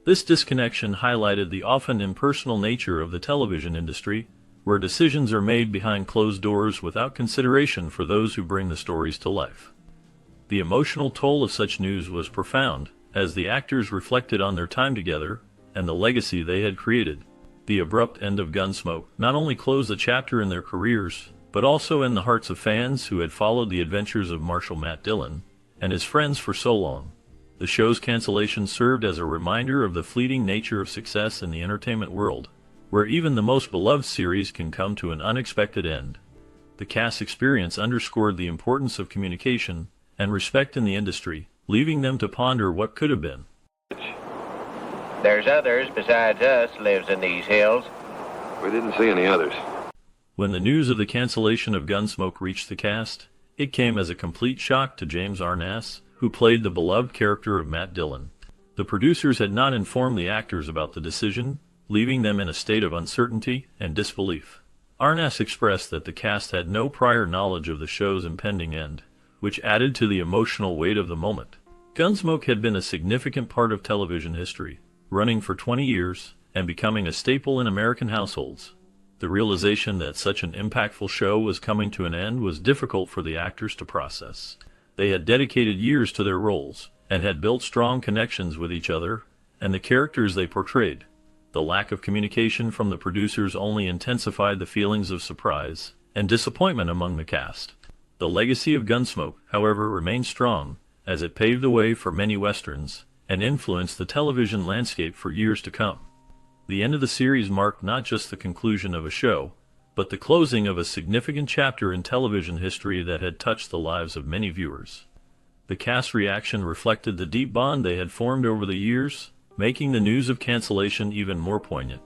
This disconnection highlighted the often impersonal nature of the television industry, where decisions are made behind closed doors without consideration for those who bring the stories to life. The emotional toll of such news was profound, as the actors reflected on their time together and the legacy they had created. The abrupt end of Gunsmoke not only closed a chapter in their careers, but also in the hearts of fans who had followed the adventures of Marshal Matt Dillon and his friends for so long. The show's cancellation served as a reminder of the fleeting nature of success in the entertainment world, where even the most beloved series can come to an unexpected end. The cast's experience underscored the importance of communication and respect in the industry, leaving them to ponder what could have been. There's others besides us lives in these hills. We didn't see any others. When the news of the cancellation of Gunsmoke reached the cast, it came as a complete shock to James Arness, who played the beloved character of Matt Dillon. The producers had not informed the actors about the decision, leaving them in a state of uncertainty and disbelief. Arness expressed that the cast had no prior knowledge of the show's impending end, which added to the emotional weight of the moment. Gunsmoke had been a significant part of television history, running for 20 years and becoming a staple in American households. The realization that such an impactful show was coming to an end was difficult for the actors to process. They had dedicated years to their roles and had built strong connections with each other and the characters they portrayed. The lack of communication from the producers only intensified the feelings of surprise and disappointment among the cast. The legacy of Gunsmoke, however, remained strong, as it paved the way for many westerns and influenced the television landscape for years to come. The end of the series marked not just the conclusion of a show, but the closing of a significant chapter in television history that had touched the lives of many viewers. The cast's reaction reflected the deep bond they had formed over the years, making the news of cancellation even more poignant.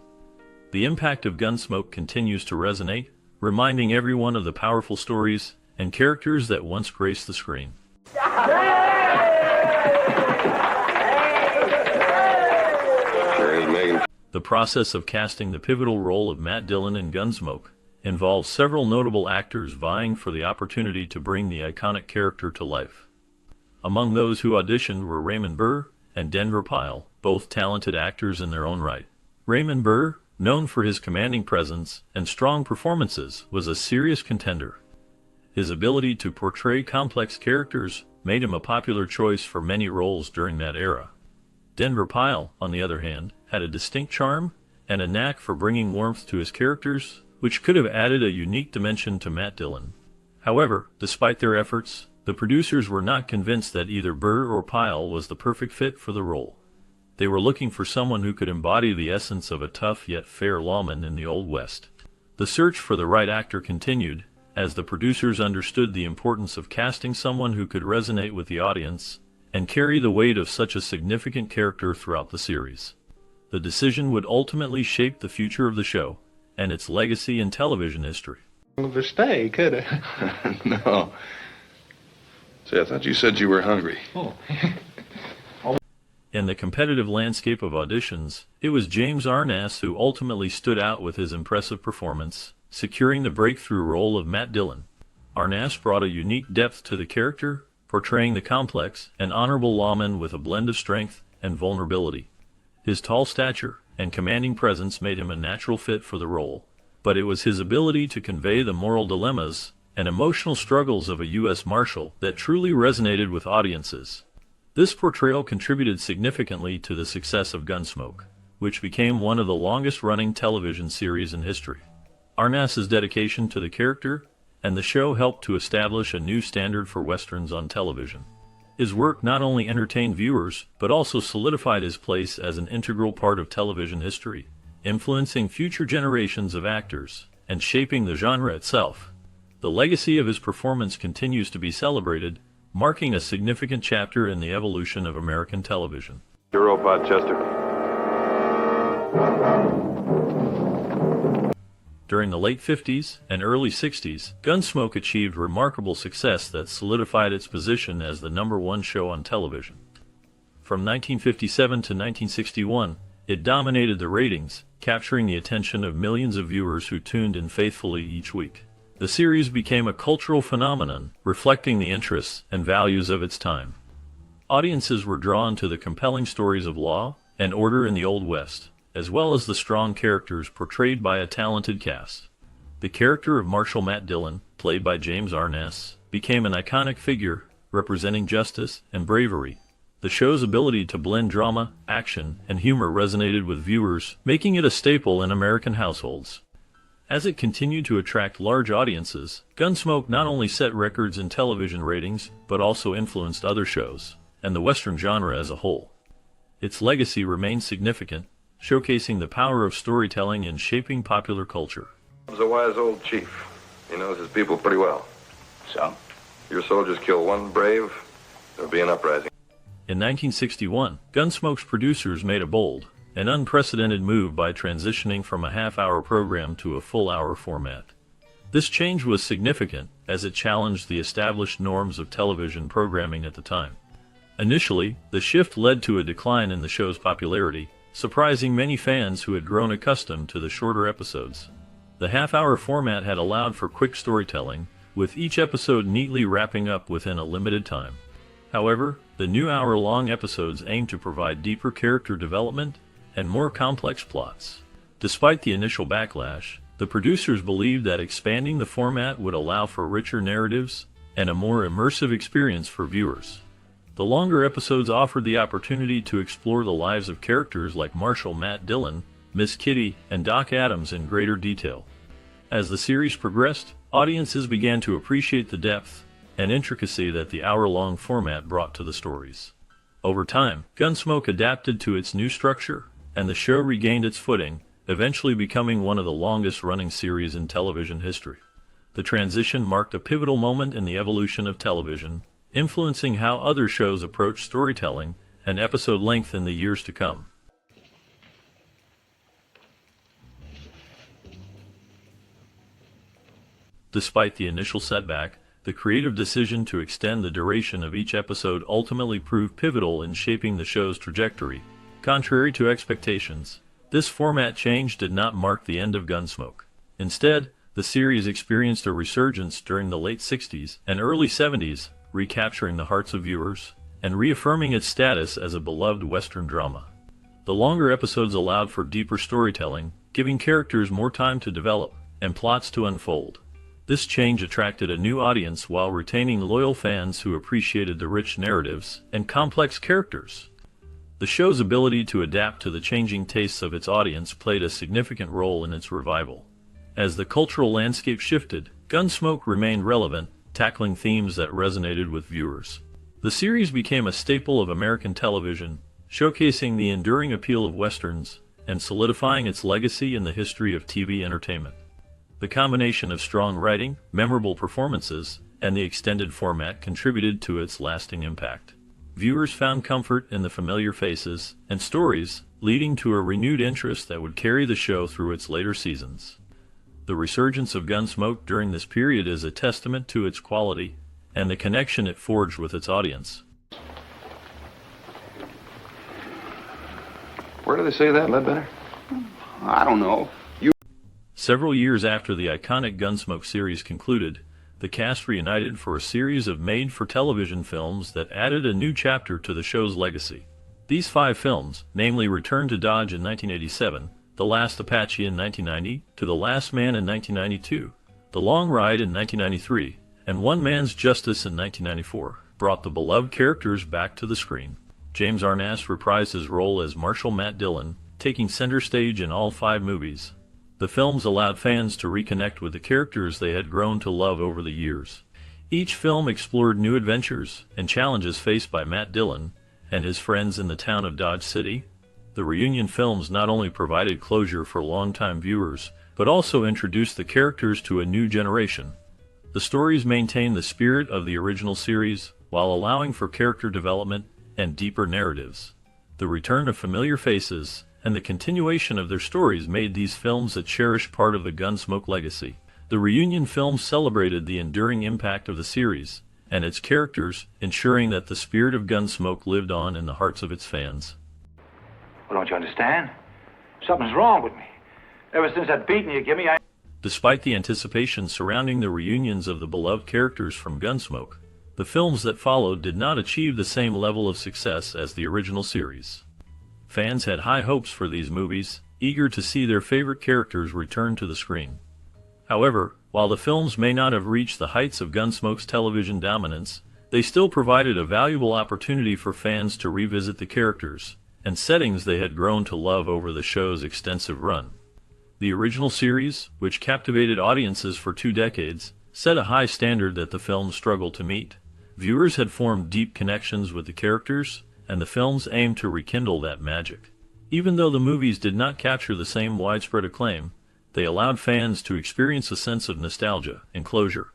The impact of Gunsmoke continues to resonate, reminding everyone of the powerful stories and characters that once graced the screen. The process of casting the pivotal role of Matt Dillon in Gunsmoke involves several notable actors vying for the opportunity to bring the iconic character to life. Among those who auditioned were Raymond Burr and Denver Pyle, both talented actors in their own right. Raymond Burr, known for his commanding presence and strong performances, was a serious contender. His ability to portray complex characters made him a popular choice for many roles during that era. Denver Pyle, on the other hand, had a distinct charm and a knack for bringing warmth to his characters, which could have added a unique dimension to Matt Dillon. However, despite their efforts, the producers were not convinced that either Burr or Pyle was the perfect fit for the role. They were looking for someone who could embody the essence of a tough yet fair lawman in the Old West. The search for the right actor continued, as the producers understood the importance of casting someone who could resonate with the audience and carry the weight of such a significant character throughout the series. The decision would ultimately shape the future of the show and its legacy in television history. Of a stay, could it? No. See, I thought you said you were hungry. Oh. In the competitive landscape of auditions, it was James Arness who ultimately stood out with his impressive performance, securing the breakthrough role of Matt Dillon. Arness brought a unique depth to the character, portraying the complex and honorable lawman with a blend of strength and vulnerability. His tall stature and commanding presence made him a natural fit for the role, but it was his ability to convey the moral dilemmas and emotional struggles of a U.S. Marshal that truly resonated with audiences. This portrayal contributed significantly to the success of Gunsmoke, which became one of the longest-running television series in history. Arness's dedication to the character and the show helped to establish a new standard for westerns on television. His work not only entertained viewers, but also solidified his place as an integral part of television history, influencing future generations of actors and shaping the genre itself. The legacy of his performance continues to be celebrated, marking a significant chapter in the evolution of American television. Your robot, Chester. During the late 50s and early 60s, Gunsmoke achieved remarkable success that solidified its position as the #1 show on television. From 1957 to 1961, it dominated the ratings, capturing the attention of millions of viewers who tuned in faithfully each week. The series became a cultural phenomenon, reflecting the interests and values of its time. Audiences were drawn to the compelling stories of law and order in the Old West, as well as the strong characters portrayed by a talented cast. The character of Marshal Matt Dillon, played by James Arness, became an iconic figure, representing justice and bravery. The show's ability to blend drama, action, and humor resonated with viewers, making it a staple in American households. As it continued to attract large audiences, Gunsmoke not only set records in television ratings, but also influenced other shows, and the Western genre as a whole. Its legacy remains significant, showcasing the power of storytelling in shaping popular culture. He's a wise old chief. He knows his people pretty well. So? Your soldiers kill one brave, there'll be an uprising. In 1961, Gunsmoke's producers made a bold and unprecedented move by transitioning from a half-hour program to a full-hour format. This change was significant, as it challenged the established norms of television programming at the time. Initially, the shift led to a decline in the show's popularity, surprising many fans who had grown accustomed to the shorter episodes. The half-hour format had allowed for quick storytelling, with each episode neatly wrapping up within a limited time. However, the new hour-long episodes aimed to provide deeper character development and more complex plots. Despite the initial backlash, the producers believed that expanding the format would allow for richer narratives and a more immersive experience for viewers. The longer episodes offered the opportunity to explore the lives of characters like Marshal Matt Dillon, Miss Kitty, and Doc Adams in greater detail. As the series progressed, audiences began to appreciate the depth and intricacy that the hour-long format brought to the stories. Over time, Gunsmoke adapted to its new structure, and the show regained its footing, eventually becoming one of the longest-running series in television history. The transition marked a pivotal moment in the evolution of television, influencing how other shows approach storytelling and episode length in the years to come. Despite the initial setback, the creative decision to extend the duration of each episode ultimately proved pivotal in shaping the show's trajectory. Contrary to expectations, this format change did not mark the end of Gunsmoke. Instead, the series experienced a resurgence during the late 60s and early 70s, recapturing the hearts of viewers and reaffirming its status as a beloved Western drama. The longer episodes allowed for deeper storytelling, giving characters more time to develop and plots to unfold. This change attracted a new audience while retaining loyal fans who appreciated the rich narratives and complex characters. The show's ability to adapt to the changing tastes of its audience played a significant role in its revival. As the cultural landscape shifted, Gunsmoke remained relevant, tackling themes that resonated with viewers. The series became a staple of American television, showcasing the enduring appeal of westerns and solidifying its legacy in the history of TV entertainment. The combination of strong writing, memorable performances, and the extended format contributed to its lasting impact. Viewers found comfort in the familiar faces and stories, leading to a renewed interest that would carry the show through its later seasons. The resurgence of Gunsmoke during this period is a testament to its quality and the connection it forged with its audience. Where do they say that, Ledbetter? I don't know. Several years after the iconic Gunsmoke series concluded, the cast reunited for a series of made-for-television films that added a new chapter to the show's legacy. These 5 films, namely Return to Dodge in 1987, The Last Apache in 1990, To the Last Man in 1992, The Long Ride in 1993, and One Man's Justice in 1994, brought the beloved characters back to the screen. James Arness reprised his role as Marshal Matt Dillon, taking center stage in all 5 movies. The films allowed fans to reconnect with the characters they had grown to love over the years. Each film explored new adventures and challenges faced by Matt Dillon and his friends in the town of Dodge City. The reunion films not only provided closure for longtime viewers, but also introduced the characters to a new generation. The stories maintained the spirit of the original series, while allowing for character development and deeper narratives. The return of familiar faces and the continuation of their stories made these films a cherished part of the Gunsmoke legacy. The reunion films celebrated the enduring impact of the series and its characters, ensuring that the spirit of Gunsmoke lived on in the hearts of its fans. Well, don't you understand? Something's wrong with me. Ever since that beating you give me, Despite the anticipation surrounding the reunions of the beloved characters from Gunsmoke, the films that followed did not achieve the same level of success as the original series. Fans had high hopes for these movies, eager to see their favorite characters return to the screen. However, while the films may not have reached the heights of Gunsmoke's television dominance, they still provided a valuable opportunity for fans to revisit the characters and settings they had grown to love over the show's extensive run. The original series, which captivated audiences for 2 decades, set a high standard that the films struggled to meet. Viewers had formed deep connections with the characters, and the films aimed to rekindle that magic. Even though the movies did not capture the same widespread acclaim, they allowed fans to experience a sense of nostalgia and closure.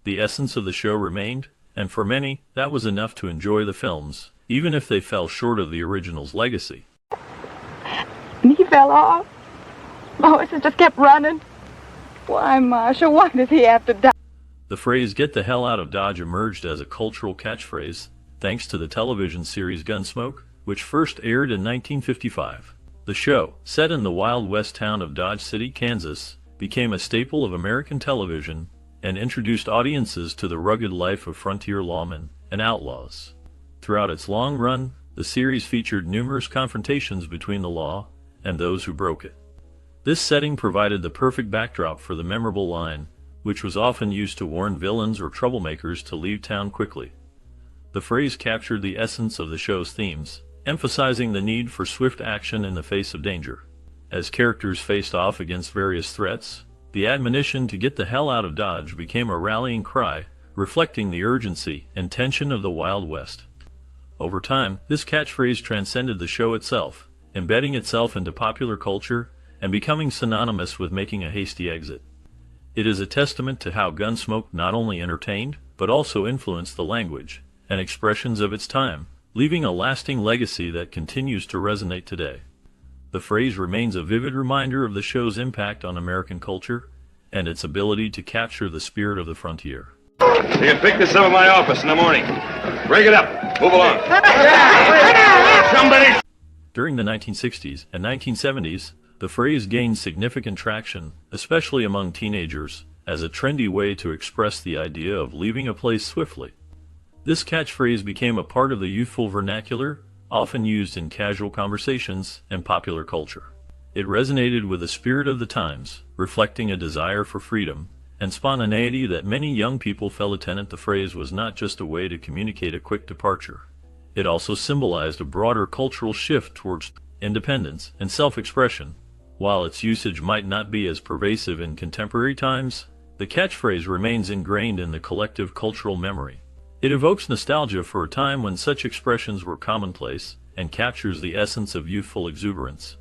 The essence of the show remained, and for many, that was enough to enjoy the films, even if they fell short of the original's legacy. And he fell off. My horses just kept running. Why, Marshal, why did he have to die? The phrase "get the hell out of Dodge" emerged as a cultural catchphrase, thanks to the television series Gunsmoke, which first aired in 1955. The show, set in the Wild West town of Dodge City, Kansas, became a staple of American television and introduced audiences to the rugged life of frontier lawmen and outlaws. Throughout its long run, the series featured numerous confrontations between the law and those who broke it. This setting provided the perfect backdrop for the memorable line, which was often used to warn villains or troublemakers to leave town quickly. The phrase captured the essence of the show's themes, emphasizing the need for swift action in the face of danger. As characters faced off against various threats, the admonition to get the hell out of Dodge became a rallying cry, reflecting the urgency and tension of the Wild West. Over time, this catchphrase transcended the show itself, embedding itself into popular culture and becoming synonymous with making a hasty exit. It is a testament to how Gunsmoke not only entertained, but also influenced the language and expressions of its time, leaving a lasting legacy that continues to resonate today. The phrase remains a vivid reminder of the show's impact on American culture and its ability to capture the spirit of the frontier. You can pick this up at my office in the morning. Break it up. Move along. Somebody! During the 1960s and 1970s, the phrase gained significant traction, especially among teenagers, as a trendy way to express the idea of leaving a place swiftly. This catchphrase became a part of the youthful vernacular, often used in casual conversations and popular culture. It resonated with the spirit of the times, reflecting a desire for freedom and spontaneity that many young people felt. Lieutenant, the phrase was not just a way to communicate a quick departure. It also symbolized a broader cultural shift towards independence and self-expression. While its usage might not be as pervasive in contemporary times, the catchphrase remains ingrained in the collective cultural memory. It evokes nostalgia for a time when such expressions were commonplace and captures the essence of youthful exuberance.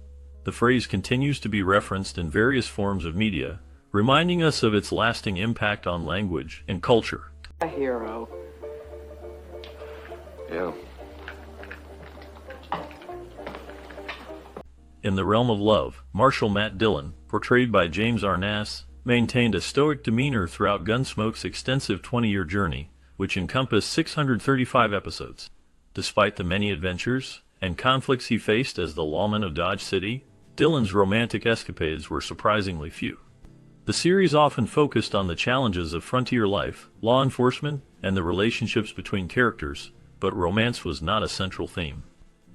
The phrase continues to be referenced in various forms of media, reminding us of its lasting impact on language and culture. A hero. Yeah. In the realm of love, Marshal Matt Dillon, portrayed by James Arness, maintained a stoic demeanor throughout Gunsmoke's extensive 20-year journey, which encompassed 635 episodes. Despite the many adventures and conflicts he faced as the lawman of Dodge City, Dillon's romantic escapades were surprisingly few. The series often focused on the challenges of frontier life, law enforcement, and the relationships between characters, but romance was not a central theme.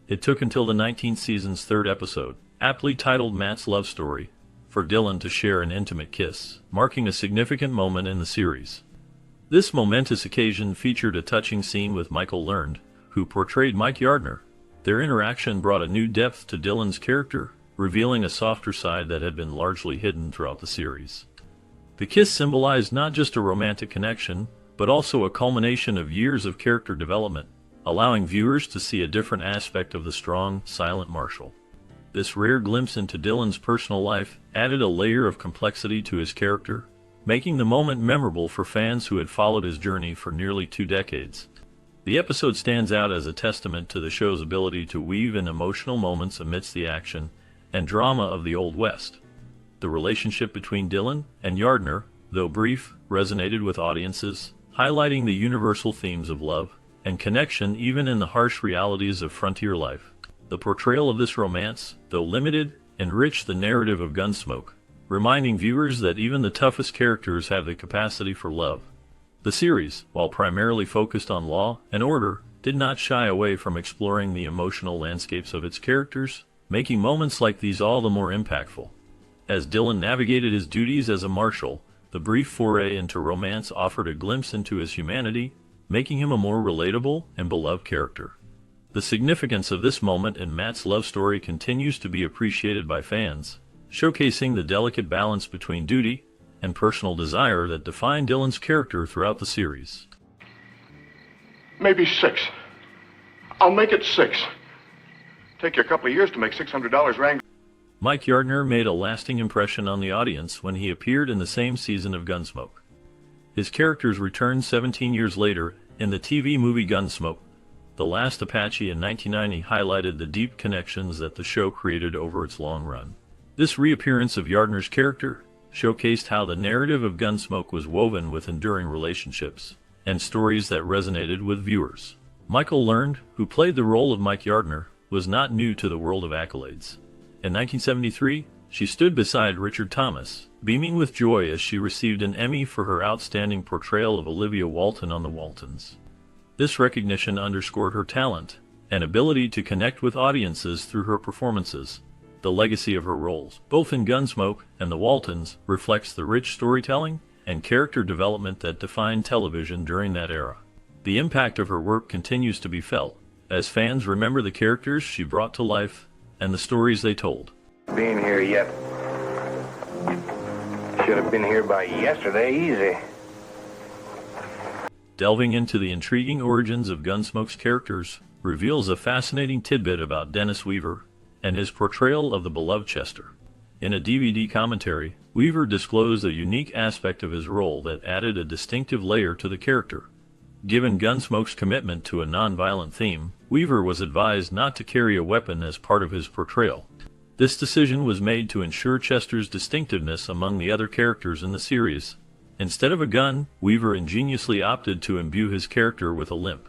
It took until the 19th season's third episode, aptly titled Matt's Love Story, for Dillon to share an intimate kiss, marking a significant moment in the series. This momentous occasion featured a touching scene with Michael Learned, who portrayed Mike Yardner. Their interaction brought a new depth to Dillon's character, revealing a softer side that had been largely hidden throughout the series. The kiss symbolized not just a romantic connection, but also a culmination of years of character development, allowing viewers to see a different aspect of the strong, silent Marshal. This rare glimpse into Dillon's personal life added a layer of complexity to his character, making the moment memorable for fans who had followed his journey for nearly 2 decades. The episode stands out as a testament to the show's ability to weave in emotional moments amidst the action and drama of the Old West. The relationship between Dillon and Yardner, though brief, resonated with audiences, highlighting the universal themes of love and connection even in the harsh realities of frontier life. The portrayal of this romance, though limited, enriched the narrative of Gunsmoke, reminding viewers that even the toughest characters have the capacity for love. The series, while primarily focused on law and order, did not shy away from exploring the emotional landscapes of its characters, making moments like these all the more impactful. As Dillon navigated his duties as a marshal, the brief foray into romance offered a glimpse into his humanity, making him a more relatable and beloved character. The significance of this moment in Matt's love story continues to be appreciated by fans, showcasing the delicate balance between duty and personal desire that defined Dillon's character throughout the series. Maybe 6. I'll make it 6. Take you a couple of years to make $600 wrangling. Mike Yardner made a lasting impression on the audience when he appeared in the same season of Gunsmoke. His characters returned 17 years later in the TV movie Gunsmoke. The Last Apache in 1990 highlighted the deep connections that the show created over its long run. This reappearance of Yardner's character showcased how the narrative of Gunsmoke was woven with enduring relationships and stories that resonated with viewers. Michael Learned, who played the role of Mike Yardner, was not new to the world of accolades. In 1973, she stood beside Richard Thomas, beaming with joy as she received an Emmy for her outstanding portrayal of Olivia Walton on The Waltons. This recognition underscored her talent and ability to connect with audiences through her performances. The legacy of her roles, both in Gunsmoke and The Waltons, reflects the rich storytelling and character development that defined television during that era. The impact of her work continues to be felt, as fans remember the characters she brought to life and the stories they told. Being here yet. Should have been here by yesterday, easy. Delving into the intriguing origins of Gunsmoke's characters reveals a fascinating tidbit about Dennis Weaver and his portrayal of the beloved Chester. In a DVD commentary, Weaver disclosed a unique aspect of his role that added a distinctive layer to the character. Given Gunsmoke's commitment to a non-violent theme, Weaver was advised not to carry a weapon as part of his portrayal. This decision was made to ensure Chester's distinctiveness among the other characters in the series. Instead of a gun, Weaver ingeniously opted to imbue his character with a limp.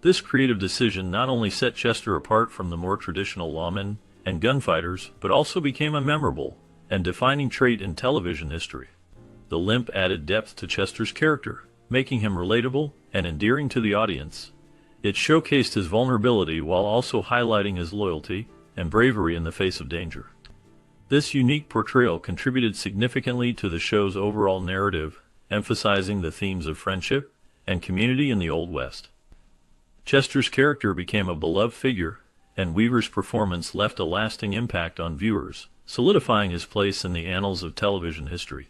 This creative decision not only set Chester apart from the more traditional lawmen and gunfighters, but also became a memorable and defining trait in television history. The limp added depth to Chester's character, making him relatable and endearing to the audience. It showcased his vulnerability while also highlighting his loyalty and bravery in the face of danger. This unique portrayal contributed significantly to the show's overall narrative, emphasizing the themes of friendship and community in the Old West. Chester's character became a beloved figure, and Weaver's performance left a lasting impact on viewers, solidifying his place in the annals of television history.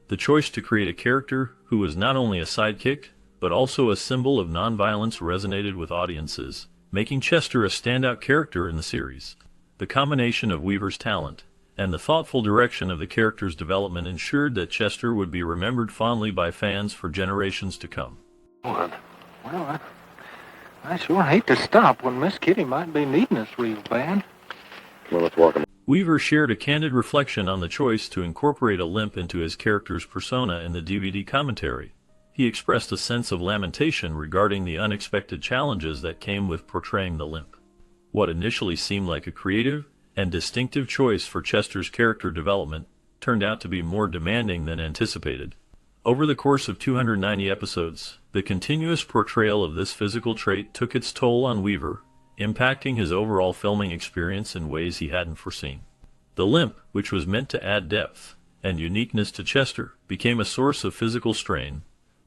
The choice to create a character who was not only a sidekick, but also a symbol of nonviolence resonated with audiences, making Chester a standout character in the series. The combination of Weaver's talent and the thoughtful direction of the character's development ensured that Chester would be remembered fondly by fans for generations to come. Well, I sure hate to stop when Miss Kitty might be needing us real bad. Well, let's walk him. Weaver shared a candid reflection on the choice to incorporate a limp into his character's persona in the DVD commentary. He expressed a sense of lamentation regarding the unexpected challenges that came with portraying the limp. What initially seemed like a creative and distinctive choice for Chester's character development turned out to be more demanding than anticipated. Over the course of 290 episodes, the continuous portrayal of this physical trait took its toll on Weaver, impacting his overall filming experience in ways he hadn't foreseen. The limp, which was meant to add depth and uniqueness to Chester, became a source of physical strain.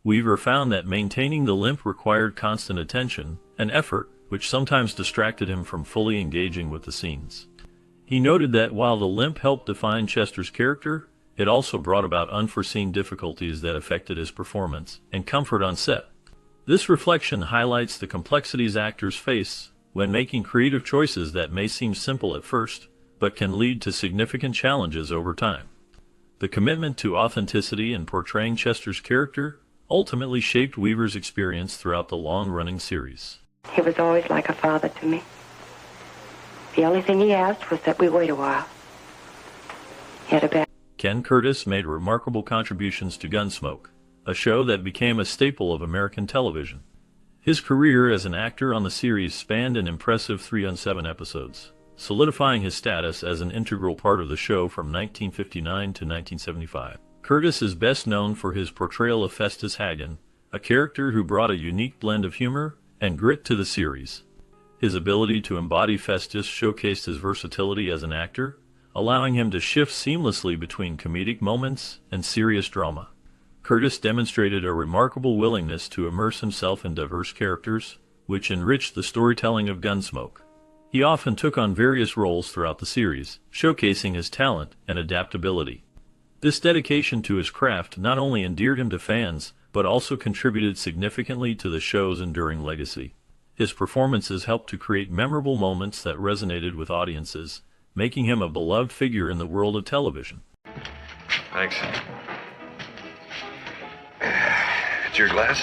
Weaver found that maintaining the limp required constant attention and effort, which sometimes distracted him from fully engaging with the scenes. He noted that while the limp helped define Chester's character, it also brought about unforeseen difficulties that affected his performance and comfort on set. This reflection highlights the complexities actors face when making creative choices that may seem simple at first, but can lead to significant challenges over time. The commitment to authenticity in portraying Chester's character ultimately shaped Weaver's experience throughout the long-running series. He was always like a father to me. The only thing he asked was that we wait a while. He had a bad... Ken Curtis made remarkable contributions to Gunsmoke, a show that became a staple of American television. His career as an actor on the series spanned an impressive 307 episodes, solidifying his status as an integral part of the show from 1959 to 1975. Curtis is best known for his portrayal of Festus Hagen, a character who brought a unique blend of humor and grit to the series. His ability to embody Festus showcased his versatility as an actor, allowing him to shift seamlessly between comedic moments and serious drama. Curtis demonstrated a remarkable willingness to immerse himself in diverse characters, which enriched the storytelling of Gunsmoke. He often took on various roles throughout the series, showcasing his talent and adaptability. This dedication to his craft not only endeared him to fans, but also contributed significantly to the show's enduring legacy. His performances helped to create memorable moments that resonated with audiences, making him a beloved figure in the world of television. Thanks. It's your glass?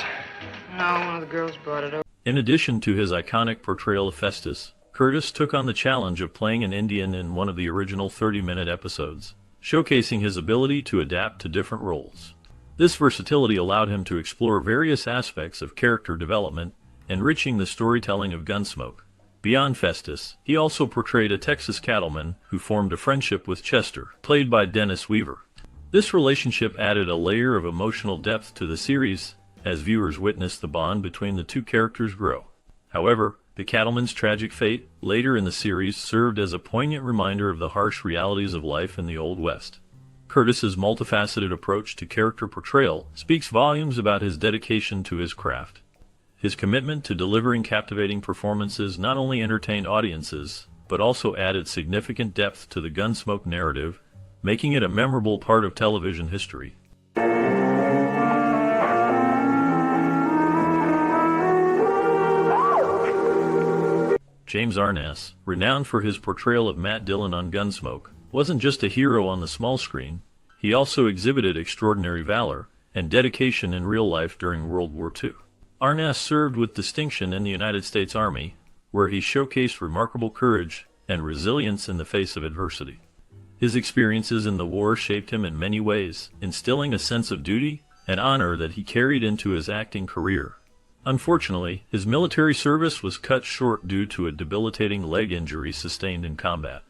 No, one of the girls brought it over. In addition to his iconic portrayal of Festus, Curtis took on the challenge of playing an Indian in one of the original 30-minute episodes, showcasing his ability to adapt to different roles. This versatility allowed him to explore various aspects of character development, enriching the storytelling of Gunsmoke. Beyond Festus, he also portrayed a Texas cattleman who formed a friendship with Chester, played by Dennis Weaver. This relationship added a layer of emotional depth to the series, as viewers witnessed the bond between the two characters grow. However, the cattleman's tragic fate, later in the series, served as a poignant reminder of the harsh realities of life in the Old West. Curtis's multifaceted approach to character portrayal speaks volumes about his dedication to his craft. His commitment to delivering captivating performances not only entertained audiences, but also added significant depth to the Gunsmoke narrative, making it a memorable part of television history. James Arness, renowned for his portrayal of Matt Dillon on Gunsmoke, wasn't just a hero on the small screen, he also exhibited extraordinary valor and dedication in real life during World War II. Arness served with distinction in the United States Army, where he showcased remarkable courage and resilience in the face of adversity. His experiences in the war shaped him in many ways, instilling a sense of duty and honor that he carried into his acting career. Unfortunately, his military service was cut short due to a debilitating leg injury sustained in combat.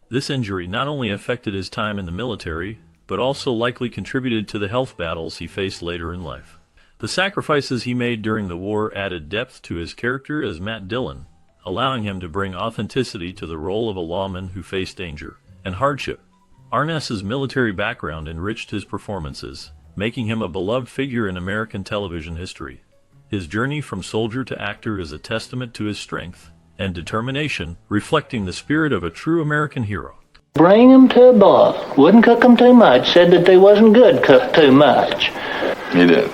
This injury not only affected his time in the military, but also likely contributed to the health battles he faced later in life. The sacrifices he made during the war added depth to his character as Matt Dillon, allowing him to bring authenticity to the role of a lawman who faced danger and hardship. Arness's military background enriched his performances, making him a beloved figure in American television history. His journey from soldier to actor is a testament to his strength and determination, reflecting the spirit of a true American hero. Bring 'em to a boil. Wouldn't cook 'em too much. Said that they wasn't good cooked too much. He did.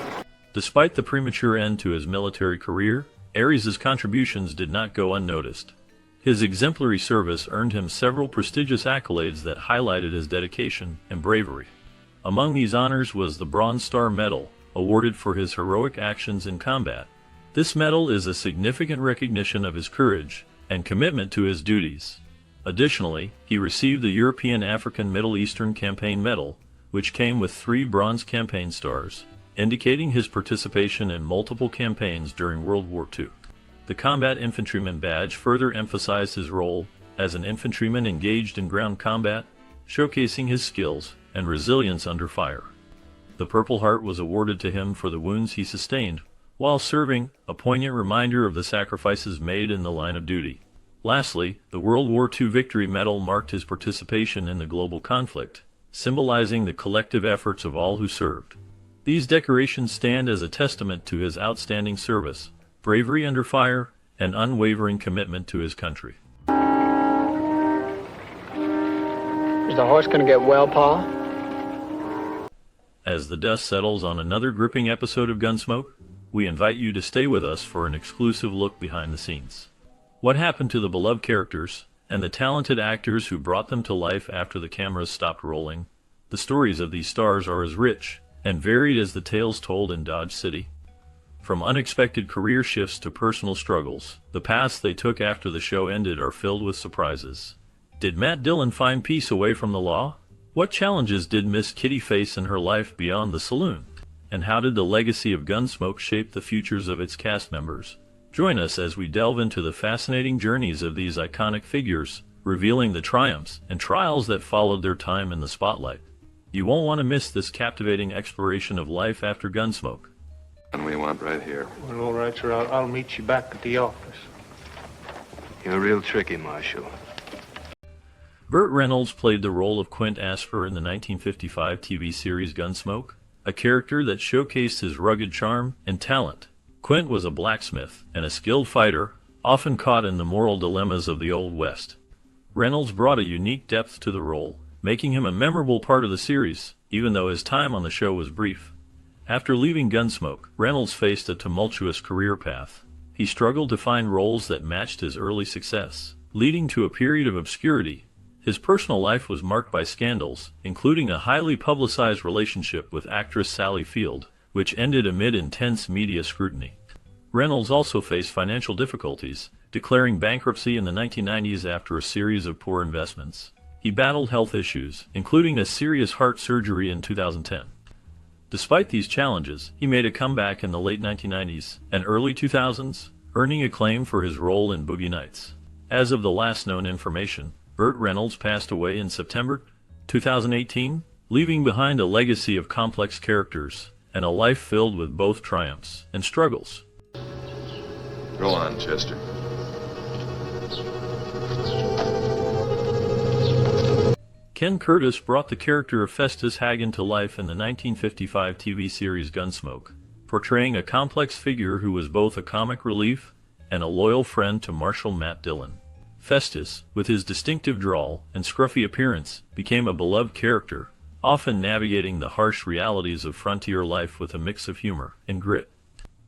Despite the premature end to his military career, Aries' contributions did not go unnoticed. His exemplary service earned him several prestigious accolades that highlighted his dedication and bravery. Among these honors was the Bronze Star Medal, awarded for his heroic actions in combat. This medal is a significant recognition of his courage and commitment to his duties. Additionally, he received the European African Middle Eastern Campaign Medal, which came with 3 bronze campaign stars, indicating his participation in multiple campaigns during World War II. The Combat Infantryman Badge further emphasized his role as an infantryman engaged in ground combat, showcasing his skills and resilience under fire. The Purple Heart was awarded to him for the wounds he sustained while serving, a poignant reminder of the sacrifices made in the line of duty. Lastly, the World War II Victory Medal marked his participation in the global conflict, symbolizing the collective efforts of all who served. These decorations stand as a testament to his outstanding service, bravery under fire, and unwavering commitment to his country. Is the horse gonna get well, Pa? As the dust settles on another gripping episode of Gunsmoke, we invite you to stay with us for an exclusive look behind the scenes. What happened to the beloved characters and the talented actors who brought them to life after the cameras stopped rolling? The stories of these stars are as rich and varied as the tales told in Dodge City. From unexpected career shifts to personal struggles, the paths they took after the show ended are filled with surprises. Did Matt Dillon find peace away from the law? What challenges did Miss Kitty face in her life beyond the saloon? And how did the legacy of Gunsmoke shape the futures of its cast members? Join us as we delve into the fascinating journeys of these iconic figures, revealing the triumphs and trials that followed their time in the spotlight. You won't want to miss this captivating exploration of life after Gunsmoke. And we want right here. Well, all right, sir. I'll meet you back at the office. You're real tricky, Marshal. Burt Reynolds played the role of Quint Asper in the 1955 TV series Gunsmoke, a character that showcased his rugged charm and talent. Quint was a blacksmith and a skilled fighter, often caught in the moral dilemmas of the Old West. Reynolds brought a unique depth to the role, making him a memorable part of the series, even though his time on the show was brief. After leaving Gunsmoke, Reynolds faced a tumultuous career path. He struggled to find roles that matched his early success, leading to a period of obscurity. His personal life was marked by scandals, including a highly publicized relationship with actress Sally Field, which ended amid intense media scrutiny. Reynolds also faced financial difficulties, declaring bankruptcy in the 1990s after a series of poor investments. He battled health issues, including a serious heart surgery in 2010. Despite these challenges, he made a comeback in the late 1990s and early 2000s, earning acclaim for his role in Boogie Nights. As of the last known information, Burt Reynolds passed away in September 2018, leaving behind a legacy of complex characters and a life filled with both triumphs and struggles. Go on, Chester. Ken Curtis brought the character of Festus Hagen to life in the 1955 TV series Gunsmoke, portraying a complex figure who was both a comic relief and a loyal friend to Marshal Matt Dillon. Festus, with his distinctive drawl and scruffy appearance, became a beloved character, often navigating the harsh realities of frontier life with a mix of humor and grit.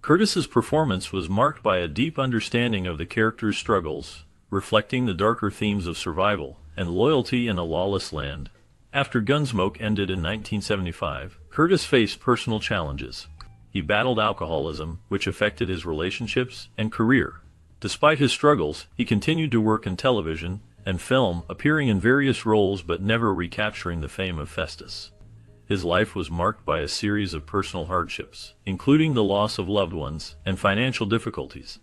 Curtis's performance was marked by a deep understanding of the character's struggles, reflecting the darker themes of survival and loyalty in a lawless land. After Gunsmoke ended in 1975, Curtis faced personal challenges. He battled alcoholism, which affected his relationships and career. Despite his struggles, he continued to work in television and film, appearing in various roles but never recapturing the fame of Festus. His life was marked by a series of personal hardships, including the loss of loved ones and financial difficulties.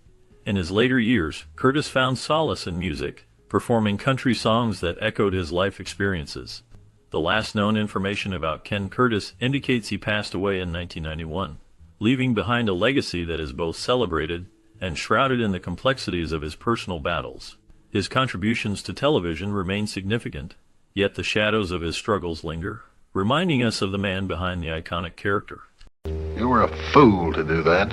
In his later years, Curtis found solace in music, performing country songs that echoed his life experiences. The last known information about Ken Curtis indicates he passed away in 1991, leaving behind a legacy that is both celebrated and shrouded in the complexities of his personal battles. His contributions to television remain significant, Yet the shadows of his struggles linger, reminding us of the man behind the iconic character. You were a fool to do that.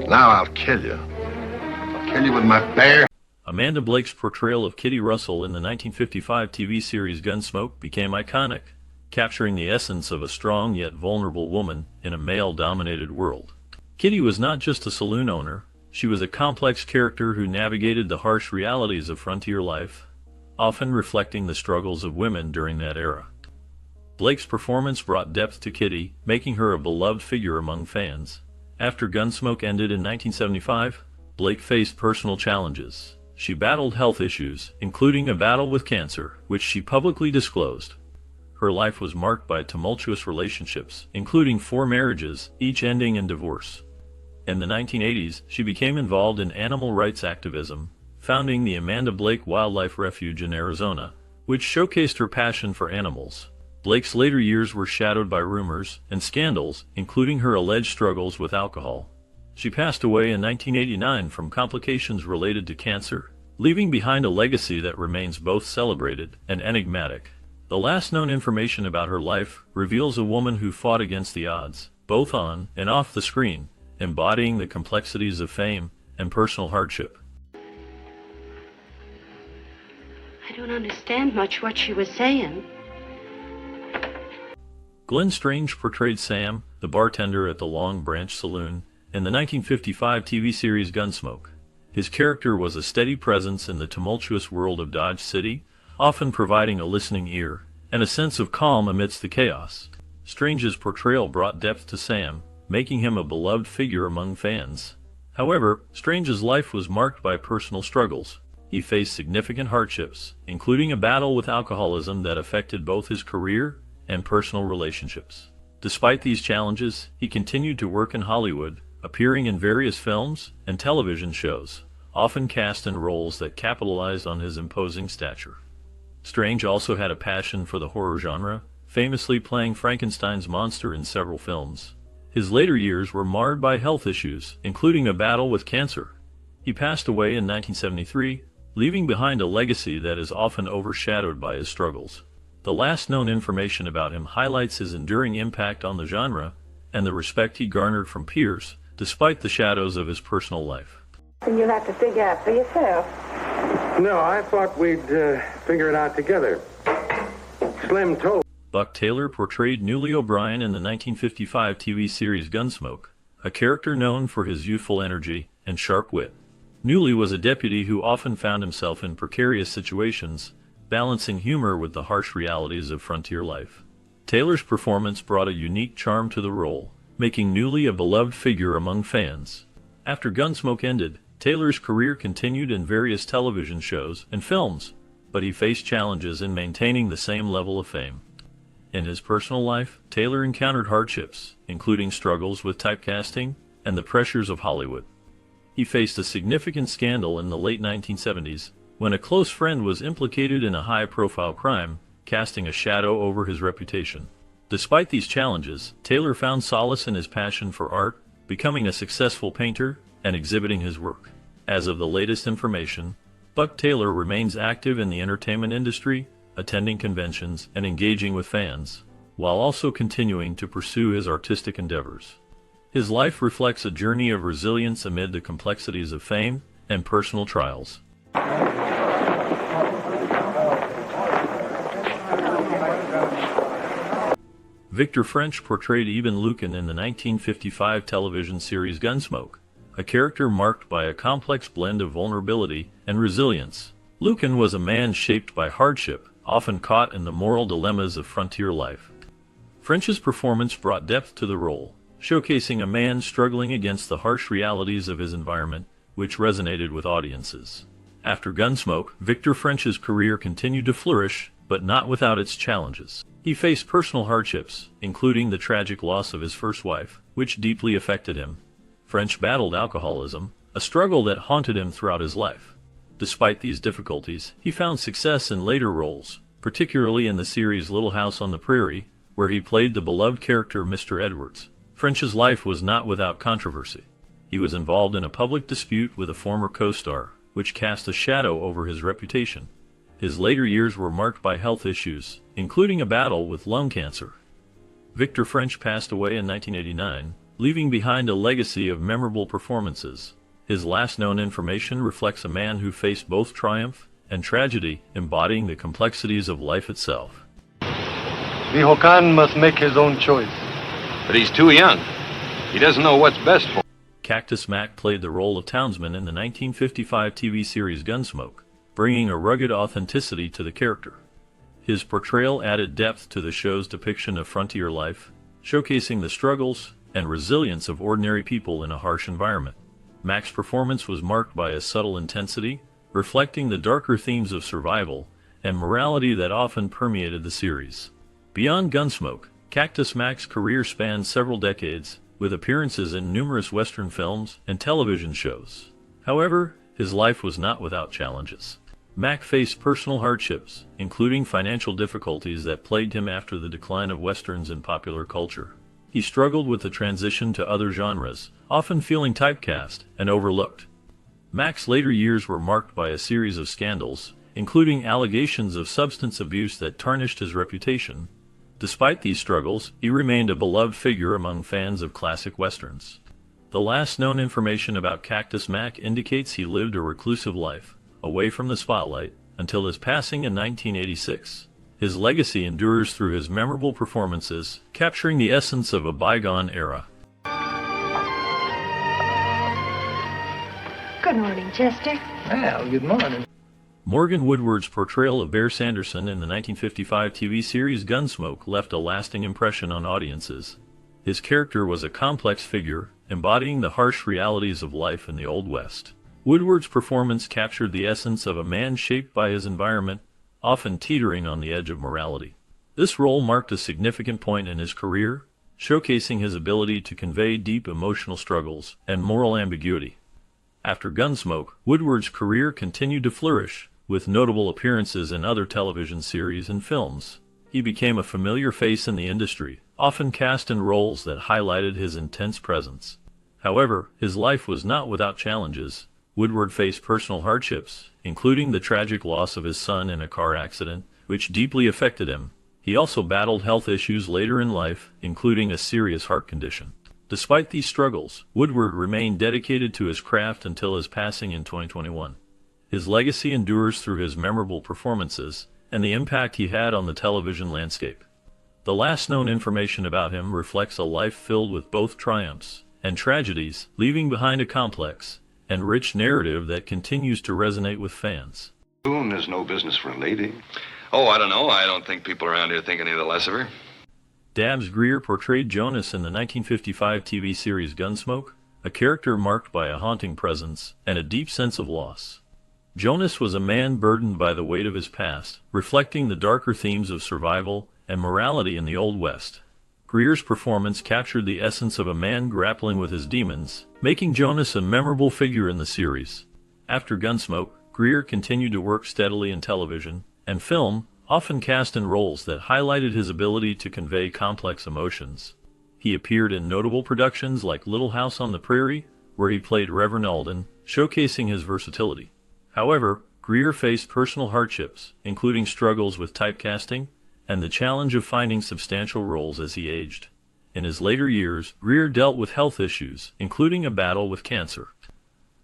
Now I'll kill you. I'll kill you with my bare... Amanda Blake's portrayal of Kitty Russell in the 1955 TV series Gunsmoke became iconic, capturing the essence of a strong yet vulnerable woman in a male-dominated world. Kitty was not just a saloon owner, she was a complex character who navigated the harsh realities of frontier life, often reflecting the struggles of women during that era. Blake's performance brought depth to Kitty, making her a beloved figure among fans. After Gunsmoke ended in 1975, Blake faced personal challenges. She battled health issues, including a battle with cancer, which she publicly disclosed. Her life was marked by tumultuous relationships, including 4 marriages, each ending in divorce. In the 1980s, she became involved in animal rights activism, founding the Amanda Blake Wildlife Refuge in Arizona, which showcased her passion for animals. Blake's later years were shadowed by rumors and scandals, including her alleged struggles with alcohol. She passed away in 1989 from complications related to cancer, leaving behind a legacy that remains both celebrated and enigmatic. The last known information about her life reveals a woman who fought against the odds, both on and off the screen, embodying the complexities of fame and personal hardship. I don't understand much what she was saying. Glenn Strange portrayed Sam, the bartender at the Long Branch Saloon, in the 1955 TV series Gunsmoke. His character was a steady presence in the tumultuous world of Dodge City, often providing a listening ear and a sense of calm amidst the chaos. Strange's portrayal brought depth to Sam, making him a beloved figure among fans. However, Strange's life was marked by personal struggles. He faced significant hardships, including a battle with alcoholism that affected both his career and personal relationships. Despite these challenges, he continued to work in Hollywood, appearing in various films and television shows, often cast in roles that capitalized on his imposing stature. Strange also had a passion for the horror genre, famously playing Frankenstein's monster in several films. His later years were marred by health issues, including a battle with cancer. He passed away in 1973, leaving behind a legacy that is often overshadowed by his struggles. The last known information about him highlights his enduring impact on the genre and the respect he garnered from peers, despite the shadows of his personal life. And you'll have to figure out for yourself. No, I thought we'd figure it out together. Slim told. Buck Taylor portrayed Newly O'Brien in the 1955 TV series Gunsmoke, a character known for his youthful energy and sharp wit. Newly was a deputy who often found himself in precarious situations, balancing humor with the harsh realities of frontier life. Taylor's performance brought a unique charm to the role, making Newly a beloved figure among fans. After Gunsmoke ended, Taylor's career continued in various television shows and films, but he faced challenges in maintaining the same level of fame. In his personal life, Taylor encountered hardships, including struggles with typecasting and the pressures of Hollywood. He faced a significant scandal in the late 1970s, when a close friend was implicated in a high-profile crime, casting a shadow over his reputation. Despite these challenges, Taylor found solace in his passion for art, becoming a successful painter and exhibiting his work. As of the latest information, Buck Taylor remains active in the entertainment industry, attending conventions and engaging with fans, while also continuing to pursue his artistic endeavors. His life reflects a journey of resilience amid the complexities of fame and personal trials. Victor French portrayed Eben Lucan in the 1955 television series Gunsmoke, a character marked by a complex blend of vulnerability and resilience. Lucan was a man shaped by hardship, often caught in the moral dilemmas of frontier life. French's performance brought depth to the role, showcasing a man struggling against the harsh realities of his environment, which resonated with audiences. After Gunsmoke, Victor French's career continued to flourish, but not without its challenges. He faced personal hardships, including the tragic loss of his first wife, which deeply affected him. French battled alcoholism, a struggle that haunted him throughout his life. Despite these difficulties, he found success in later roles, particularly in the series Little House on the Prairie, where he played the beloved character Mr. Edwards. French's life was not without controversy. He was involved in a public dispute with a former co-star, which cast a shadow over his reputation. His later years were marked by health issues, including a battle with lung cancer. Victor French passed away in 1989, leaving behind a legacy of memorable performances. His last known information reflects a man who faced both triumph and tragedy, embodying the complexities of life itself. The Hokan must make his own choice. But he's too young. He doesn't know what's best for him. Cactus Mac played the role of townsman in the 1955 TV series Gunsmoke, bringing a rugged authenticity to the character. His portrayal added depth to the show's depiction of frontier life, showcasing the struggles and resilience of ordinary people in a harsh environment. Mac's performance was marked by a subtle intensity, reflecting the darker themes of survival and morality that often permeated the series. Beyond Gunsmoke, Cactus Mac's career spanned several decades, with appearances in numerous Western films and television shows. However, his life was not without challenges. Mac faced personal hardships, including financial difficulties that plagued him after the decline of Westerns in popular culture. He struggled with the transition to other genres, often feeling typecast and overlooked. Mac's later years were marked by a series of scandals, including allegations of substance abuse that tarnished his reputation. Despite these struggles, he remained a beloved figure among fans of classic Westerns. The last known information about Cactus Mac indicates he lived a reclusive life, away from the spotlight, until his passing in 1986. His legacy endures through his memorable performances, capturing the essence of a bygone era. Good morning, Chester. Well, good morning. Morgan Woodward's portrayal of Bear Sanderson in the 1955 TV series Gunsmoke left a lasting impression on audiences. His character was a complex figure, embodying the harsh realities of life in the Old West. Woodward's performance captured the essence of a man shaped by his environment, often teetering on the edge of morality. This role marked a significant point in his career, showcasing his ability to convey deep emotional struggles and moral ambiguity. After Gunsmoke, Woodward's career continued to flourish, with notable appearances in other television series and films. He became a familiar face in the industry, often cast in roles that highlighted his intense presence. However, his life was not without challenges. Woodward faced personal hardships, including the tragic loss of his son in a car accident, which deeply affected him. He also battled health issues later in life, including a serious heart condition. Despite these struggles, Woodward remained dedicated to his craft until his passing in 2021. His legacy endures through his memorable performances and the impact he had on the television landscape. The last known information about him reflects a life filled with both triumphs and tragedies, leaving behind a complex and rich narrative that continues to resonate with fans. There's no business for a lady. Oh, I don't know. I don't think people around here think any the less of her. Dabbs Greer portrayed Jonas in the 1955 TV series Gunsmoke, a character marked by a haunting presence and a deep sense of loss. Jonas was a man burdened by the weight of his past, reflecting the darker themes of survival and morality in the Old West. Greer's performance captured the essence of a man grappling with his demons, making Jonas a memorable figure in the series. After Gunsmoke, Greer continued to work steadily in television and film, often cast in roles that highlighted his ability to convey complex emotions. He appeared in notable productions like Little House on the Prairie, where he played Reverend Alden, showcasing his versatility. However, Greer faced personal hardships, including struggles with typecasting and the challenge of finding substantial roles as he aged. In his later years, Greer dealt with health issues, including a battle with cancer.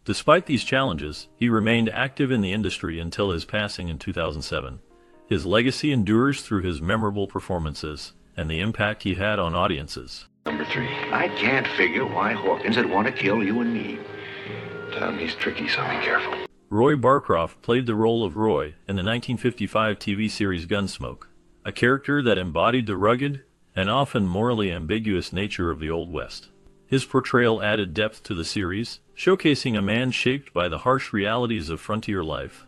Despite these challenges, he remained active in the industry until his passing in 2007. His legacy endures through his memorable performances and the impact he had on audiences. Number 3. I can't figure why Hawkins would want to kill you and me. Tom, he's tricky, so be careful. Roy Barcroft played the role of Roy in the 1955 TV series Gunsmoke, a character that embodied the rugged and often morally ambiguous nature of the Old West. His portrayal added depth to the series, showcasing a man shaped by the harsh realities of frontier life.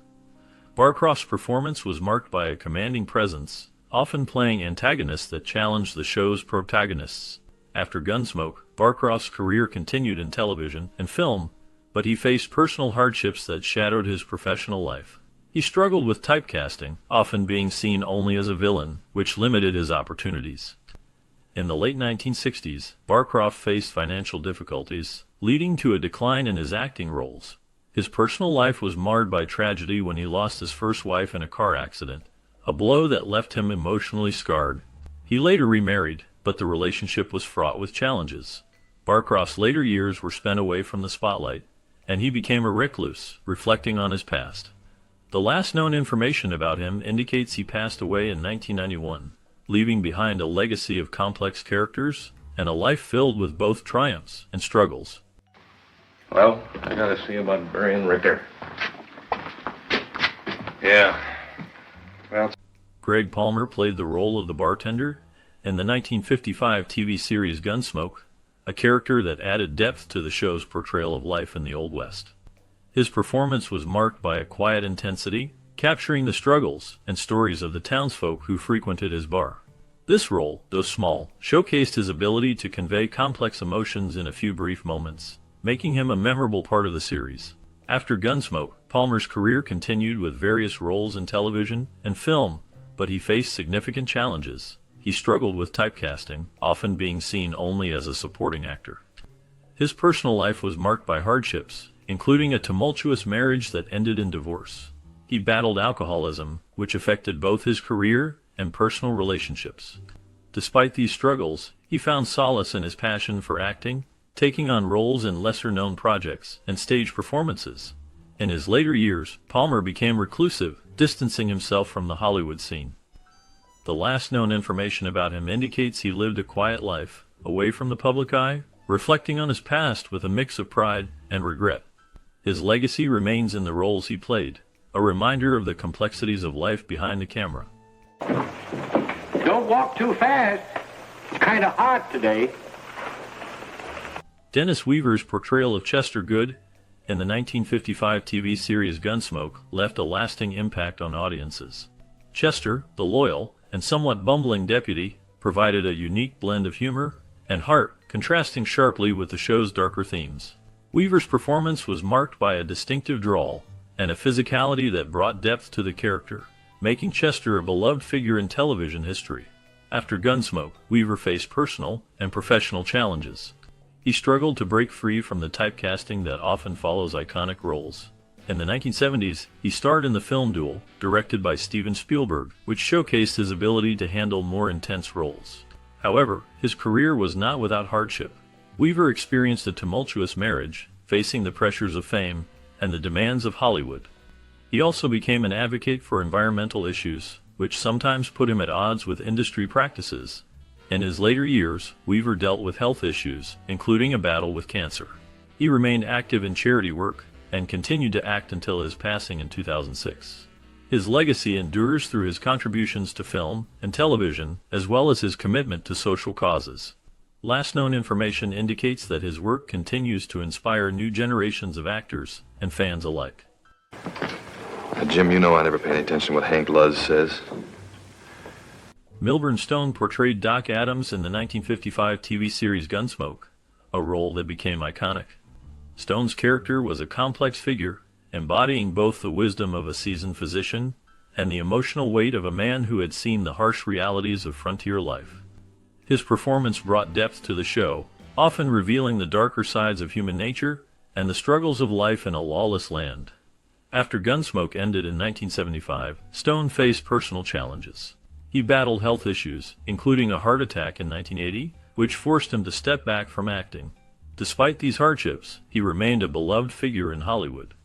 Barcroft's performance was marked by a commanding presence, often playing antagonists that challenged the show's protagonists. After Gunsmoke, Barcroft's career continued in television and film, but he faced personal hardships that shadowed his professional life. He struggled with typecasting, often being seen only as a villain, which limited his opportunities. In the late 1960s, Barcroft faced financial difficulties, leading to a decline in his acting roles. His personal life was marred by tragedy when he lost his first wife in a car accident, a blow that left him emotionally scarred. He later remarried, but the relationship was fraught with challenges. Barcroft's later years were spent away from the spotlight, and he became a recluse, reflecting on his past. The last known information about him indicates he passed away in 1991, leaving behind a legacy of complex characters and a life filled with both triumphs and struggles. Well, I gotta see about burying Ricker. Yeah. Well, Greg Palmer played the role of the bartender in the 1955 TV series Gunsmoke, a character that added depth to the show's portrayal of life in the Old West. His performance was marked by a quiet intensity, capturing the struggles and stories of the townsfolk who frequented his bar. This role, though small, showcased his ability to convey complex emotions in a few brief moments, making him a memorable part of the series. After Gunsmoke, Palmer's career continued with various roles in television and film, but he faced significant challenges. He struggled with typecasting, often being seen only as a supporting actor. His personal life was marked by hardships, including a tumultuous marriage that ended in divorce. He battled alcoholism, which affected both his career and personal relationships. Despite these struggles, he found solace in his passion for acting, taking on roles in lesser-known projects and stage performances. In his later years, Palmer became reclusive, distancing himself from the Hollywood scene. The last known information about him indicates he lived a quiet life, away from the public eye, reflecting on his past with a mix of pride and regret. His legacy remains in the roles he played, a reminder of the complexities of life behind the camera. Don't walk too fast. It's kind of hot today. Dennis Weaver's portrayal of Chester Goode in the 1955 TV series Gunsmoke left a lasting impact on audiences. Chester, the loyal and somewhat bumbling deputy, provided a unique blend of humor and heart, contrasting sharply with the show's darker themes. Weaver's performance was marked by a distinctive drawl and a physicality that brought depth to the character, making Chester a beloved figure in television history. After Gunsmoke, Weaver faced personal and professional challenges. He struggled to break free from the typecasting that often follows iconic roles. In the 1970s, he starred in the film Duel, directed by Steven Spielberg, which showcased his ability to handle more intense roles. However, his career was not without hardship. Weaver experienced a tumultuous marriage, facing the pressures of fame and the demands of Hollywood. He also became an advocate for environmental issues, which sometimes put him at odds with industry practices. In his later years, Weaver dealt with health issues, including a battle with cancer. He remained active in charity work and continued to act until his passing in 2006. His legacy endures through his contributions to film and television, as well as his commitment to social causes. Last known information indicates that his work continues to inspire new generations of actors and fans alike. Jim, you know I never pay any attention to what Hank Luz says. Milburn Stone portrayed Doc Adams in the 1955 TV series Gunsmoke, a role that became iconic. Stone's character was a complex figure, embodying both the wisdom of a seasoned physician and the emotional weight of a man who had seen the harsh realities of frontier life. His performance brought depth to the show, often revealing the darker sides of human nature and the struggles of life in a lawless land. After Gunsmoke ended in 1975, Stone faced personal challenges. He battled health issues, including a heart attack in 1980, which forced him to step back from acting. Despite these hardships, he remained a beloved figure in Hollywood.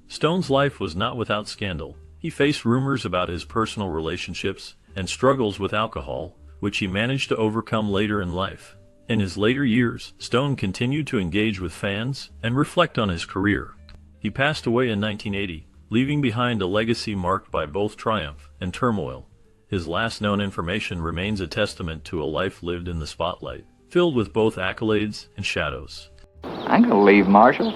Stone's life was not without scandal. He faced rumors about his personal relationships and struggles with alcohol, which he managed to overcome later in life. In his later years, Stone continued to engage with fans and reflect on his career. He passed away in 1980, leaving behind a legacy marked by both triumph and turmoil. His last known information remains a testament to a life lived in the spotlight, filled with both accolades and shadows. I'm gonna leave, Marshal.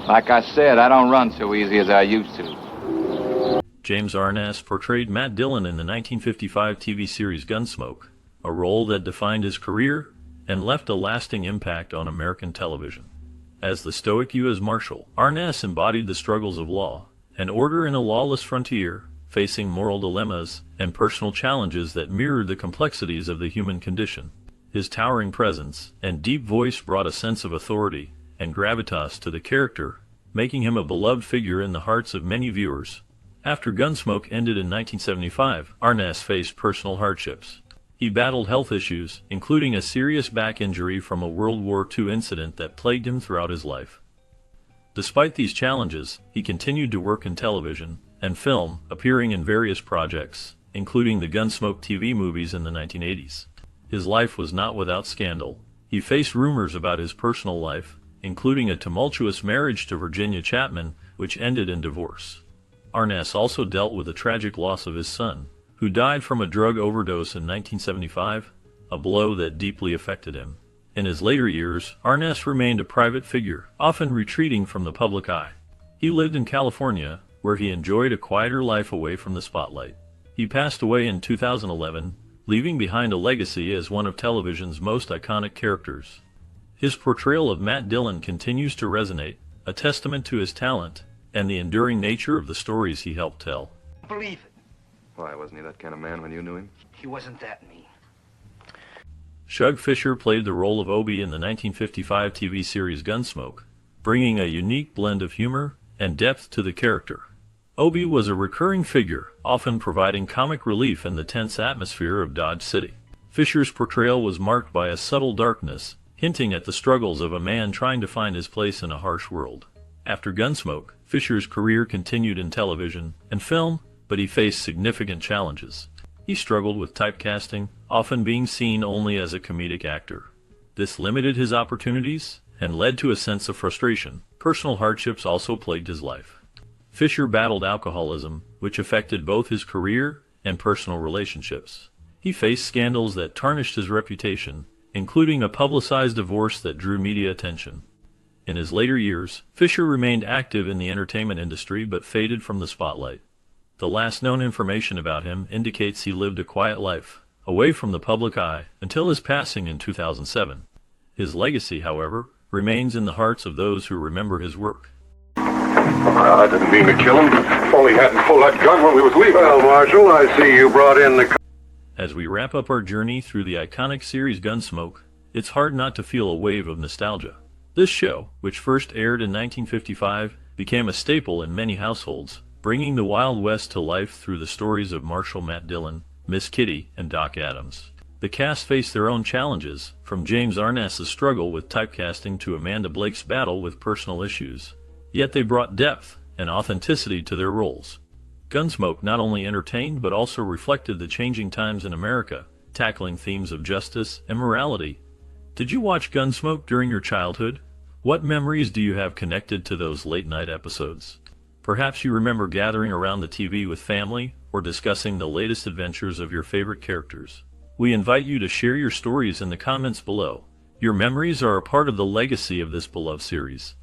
Like I said, I don't run so easy as I used to. James Arness portrayed Matt Dillon in the 1955 TV series Gunsmoke, a role that defined his career and left a lasting impact on American television. As the stoic U.S. Marshal, Arness embodied the struggles of law and order in a lawless frontier, facing moral dilemmas and personal challenges that mirrored the complexities of the human condition. His towering presence and deep voice brought a sense of authority and gravitas to the character, making him a beloved figure in the hearts of many viewers. After Gunsmoke ended in 1975, Arness faced personal hardships. He battled health issues, including a serious back injury from a World War II incident that plagued him throughout his life. Despite these challenges, he continued to work in television and film, appearing in various projects, including the Gunsmoke TV movies in the 1980s. His life was not without scandal. He faced rumors about his personal life, including a tumultuous marriage to Virginia Chapman, which ended in divorce. Arness also dealt with the tragic loss of his son, who died from a drug overdose in 1975, a blow that deeply affected him. In his later years, Arness remained a private figure, often retreating from the public eye. He lived in California, where he enjoyed a quieter life away from the spotlight. He passed away in 2011, leaving behind a legacy as one of television's most iconic characters. His portrayal of Matt Dillon continues to resonate, a testament to his talent and the enduring nature of the stories he helped tell. Believe it. Why, wasn't he that kind of man when you knew him? He wasn't that mean. Shug Fisher played the role of Obie in the 1955 TV series Gunsmoke, bringing a unique blend of humor and depth to the character. Obie was a recurring figure, often providing comic relief in the tense atmosphere of Dodge City. Fisher's portrayal was marked by a subtle darkness, hinting at the struggles of a man trying to find his place in a harsh world. After Gunsmoke, Fisher's career continued in television and film, but he faced significant challenges. He struggled with typecasting, often being seen only as a comedic actor. This limited his opportunities and led to a sense of frustration. Personal hardships also plagued his life. Fisher battled alcoholism, which affected both his career and personal relationships. He faced scandals that tarnished his reputation, including a publicized divorce that drew media attention. In his later years, Fisher remained active in the entertainment industry but faded from the spotlight. The last known information about him indicates he lived a quiet life, away from the public eye, until his passing in 2007. His legacy, however, remains in the hearts of those who remember his work. I didn't mean to kill him. Only hadn't pulled that gun when we was leaving. Well, Marshal, I see you brought in the... As we wrap up our journey through the iconic series Gunsmoke, it's hard not to feel a wave of nostalgia. This show, which first aired in 1955, became a staple in many households, bringing the Wild West to life through the stories of Marshal Matt Dillon, Miss Kitty, and Doc Adams. The cast faced their own challenges, from James Arness's struggle with typecasting to Amanda Blake's battle with personal issues. Yet they brought depth and authenticity to their roles. Gunsmoke not only entertained but also reflected the changing times in America, tackling themes of justice and morality. Did you watch Gunsmoke during your childhood? What memories do you have connected to those late-night episodes? Perhaps you remember gathering around the TV with family or discussing the latest adventures of your favorite characters. We invite you to share your stories in the comments below. Your memories are a part of the legacy of this beloved series.